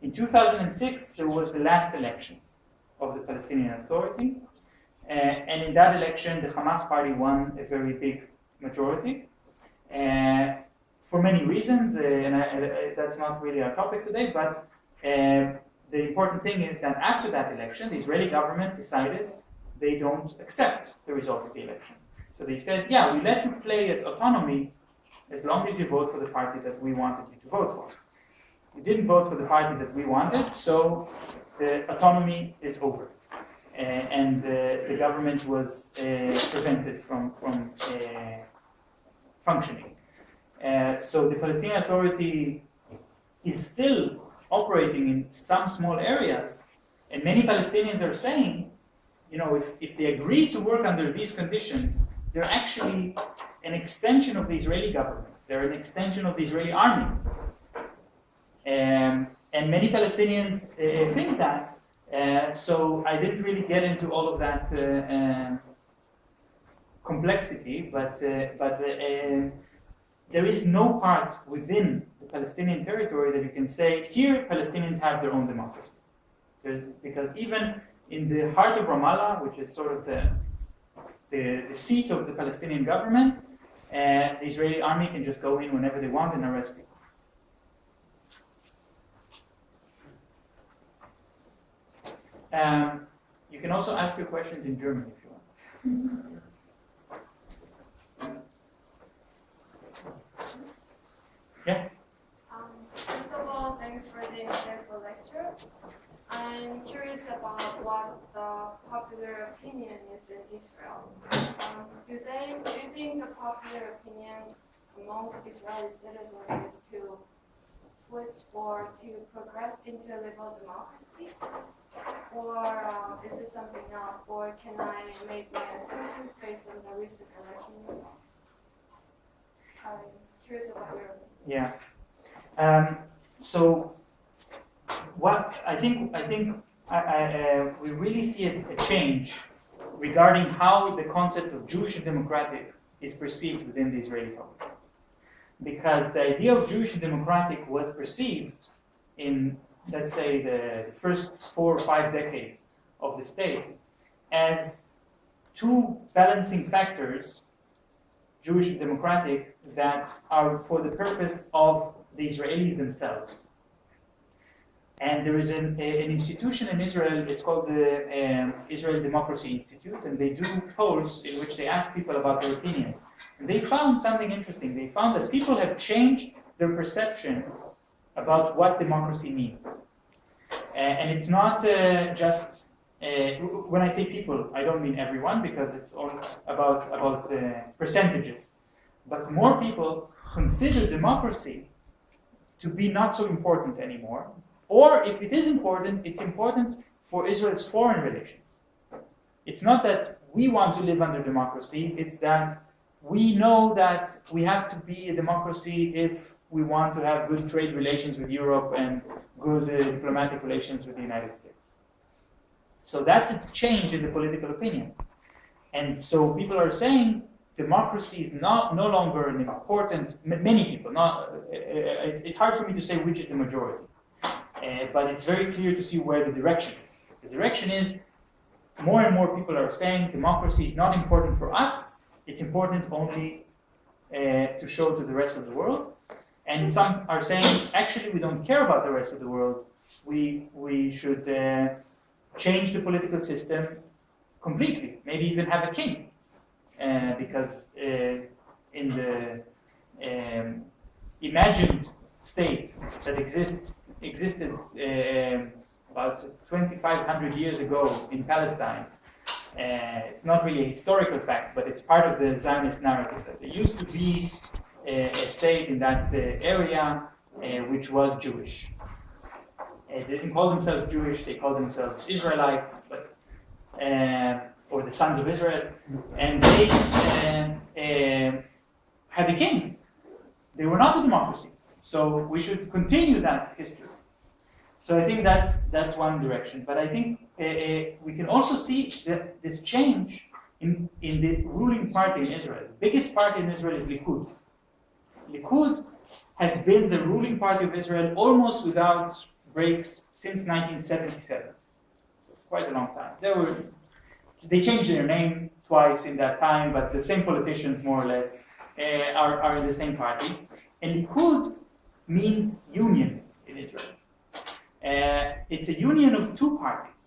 In 2006, there was the last election of the Palestinian Authority. And in that election, the Hamas party won a very big majority. For many reasons, and that's not really our topic today, but the important thing is that after that election, the Israeli government decided they don't accept the result of the election. So they said, yeah, we let you play at autonomy as long as you vote for the party that we wanted you to vote for. You didn't vote for the party that we wanted, so the autonomy is over. And the government was prevented from functioning. So the Palestinian Authority is still operating in some small areas, and many Palestinians are saying, you know, if they agree to work under these conditions, they're actually an extension of the Israeli government. They're an extension of the Israeli army. And many Palestinians think that. So I didn't really get into all of that complexity, but there is no part within the Palestinian territory that you can say, here Palestinians have their own democracy. Because even in the heart of Ramallah, which is sort of the seat of the Palestinian government, the Israeli army can just go in whenever they want and arrest people. You can also ask your questions in German if you want. Yeah? First of all, thanks for the insightful lecture. I'm curious about what the popular opinion is in Israel. Do you think the popular opinion among Israeli citizens is to switch or to progress into a liberal democracy? Or is it something else? Or can I make my assumptions based on the recent election results? I'm curious about your opinion. Yeah. So what I think we really see a change regarding how the concept of Jewish and democratic is perceived within the Israeli public. Because the idea of Jewish and democratic was perceived in, let's say, the first 4 or 5 decades of the state as two balancing factors, Jewish and democratic, that are for the purpose of the Israelis themselves. And there is an institution in Israel, it's called the Israel Democracy Institute, and they do polls in which they ask people about their opinions. And they found something interesting. They found that people have changed their perception about what democracy means. And it's not just, when I say people, I don't mean everyone, because it's all about percentages. But more people consider democracy to be not so important anymore. Or if it is important, it's important for Israel's foreign relations. It's not that we want to live under democracy, it's that we know that we have to be a democracy if we want to have good trade relations with Europe and good diplomatic relations with the United States. So that's a change in the political opinion. And so people are saying democracy is no longer an important, many people, it's hard for me to say which is the majority. But it's very clear to see where the direction is. The direction is more and more people are saying democracy is not important for us, it's important only to show to the rest of the world. And some are saying, actually, we don't care about the rest of the world. We should change the political system completely, maybe even have a king. Because in the imagined state that existed about 2,500 years ago in Palestine, it's not really a historical fact, but it's part of the Zionist narrative that there used to be a state in that area which was Jewish. They didn't call themselves Jewish, they called themselves Israelites, but or the sons of Israel, and they had a king. They were not a democracy. So we should continue that history. So I think that's one direction. But I think we can also see this change in the ruling party in Israel. The biggest party in Israel is Likud. Likud has been the ruling party of Israel almost without breaks since 1977. Quite a long time. They changed their name twice in that time, but the same politicians, more or less, are in the same party. And Likud means union in Israel. It's a union of two parties.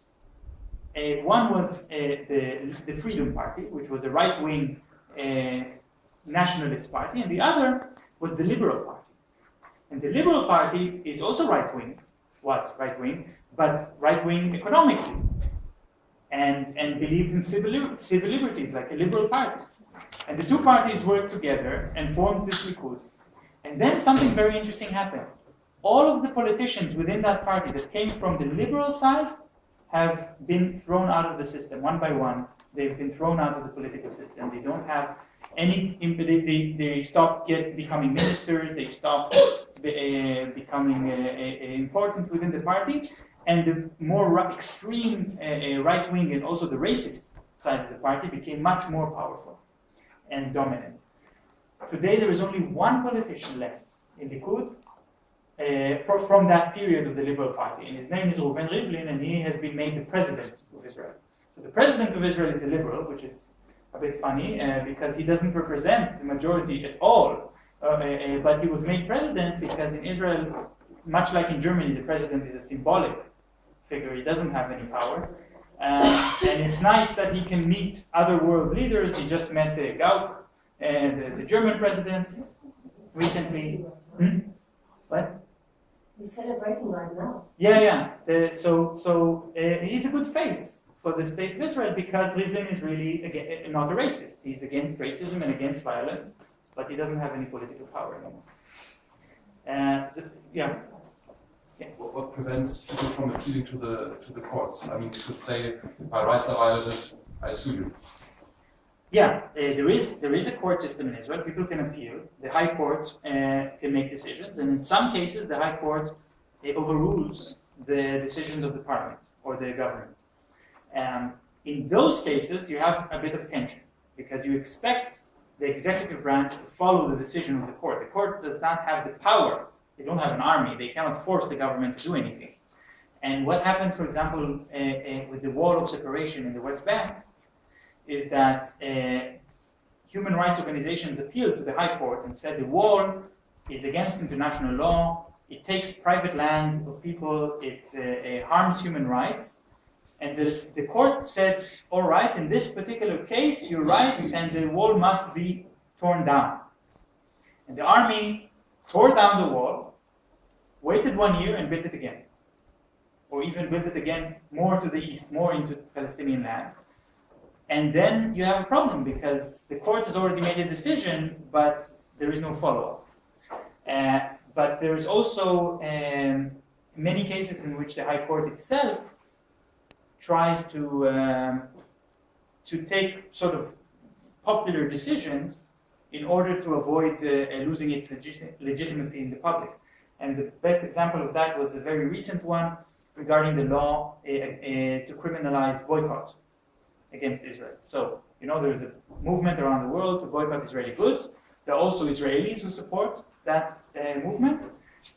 One was the Freedom Party, which was a right-wing nationalist party, and the other was the Liberal Party. And the Liberal Party is also right-wing, was right-wing, but right-wing economically, and believed in civil liberties, like a liberal party. And the two parties worked together and formed this Likud. And then something very interesting happened. All of the politicians within that party that came from the liberal side have been thrown out of the system, one by one. They've been thrown out of the political system. They don't have any, they stopped becoming ministers, they stopped becoming important within the party, and the more extreme right-wing and also the racist side of the party became much more powerful and dominant. Today there is only one politician left in Likud from that period of the Liberal Party, and his name is Reuven Rivlin, and he has been made the president of Israel. So the president of Israel is a liberal, which is a bit funny because he doesn't represent the majority at all, but he was made president because in Israel, much like in Germany, the president is a symbolic figure. He doesn't have any power. And it's nice that he can meet other world leaders. He just met Gauck, the German president, recently. What? He's celebrating right now. Yeah. So he's a good face for the state of Israel because Rivlin is really not a racist. He's against racism and against violence, but he doesn't have any political power anymore. What prevents people from appealing to the courts? I mean, you could say, my rights are violated, I sue you. Yeah, there is a court system in Israel. People can appeal. The High Court can make decisions, and in some cases, the High Court overrules the decisions of the parliament or the government. In those cases, you have a bit of tension because you expect the executive branch to follow the decision of the court. The court does not have the power. They don't have an army. They cannot force the government to do anything. And what happened, for example, with the wall of separation in the West Bank, is that human rights organizations appealed to the High Court and said the wall is against international law, it takes private land of people, it harms human rights. And the court said, all right, in this particular case, you're right, and the wall must be torn down. And the army tore down the wall, waited 1 year, and built it again. Or even built it again more to the east, more into Palestinian land. And then you have a problem because the court has already made a decision, but there is no follow-up. But there is also many cases in which the High Court itself tries to take sort of popular decisions in order to avoid losing its legitimacy in the public. And the best example of that was a very recent one regarding the law to criminalize boycott against Israel. So, there is a movement around the world to boycott Israeli goods. There are also Israelis who support that movement.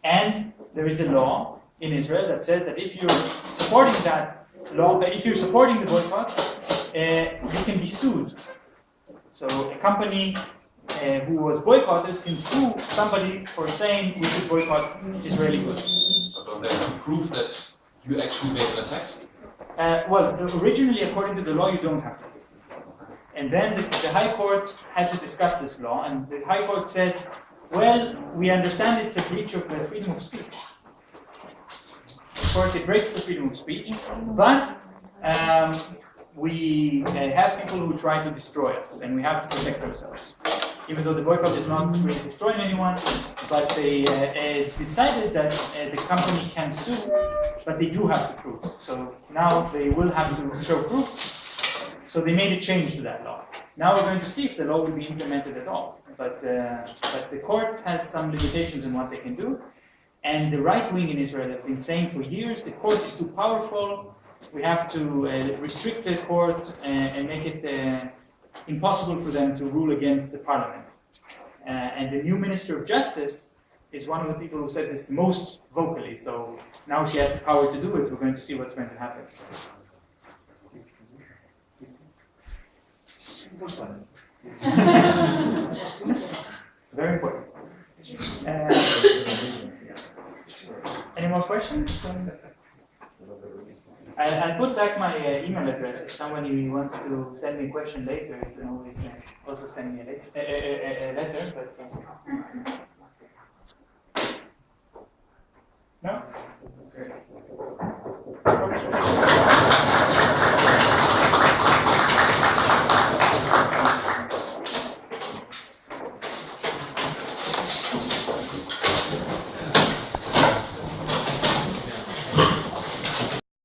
And there is a law in Israel that says that if you're supporting that law, if you're supporting the boycott, you can be sued. So a company who was boycotted can sue somebody for saying we should boycott Israeli goods. But don't they have to prove that you actually made an attack? Well, originally, according to the law, you don't have to. And then the High Court had to discuss this law, and the High Court said, well, we understand it's a breach of the freedom of speech. Of course, it breaks the freedom of speech, but we have people who try to destroy us, and we have to protect ourselves. Even though the boycott is not really destroying anyone, but they decided that the company can sue, but they do have to prove. So now they will have to show proof. So they made a change to that law. Now we're going to see if the law will be implemented at all. But the court has some limitations in what they can do. And the right wing in Israel has been saying for years, the court is too powerful. We have to restrict the court and make it impossible for them to rule against the parliament. And the new Minister of Justice is one of the people who said this most vocally. So now she has the power to do it. We're going to see what's going to happen. Very important. Any more questions? I'll put back my email address. If somebody wants to send me a question later, you can always also send me a letter. But, no? Okay.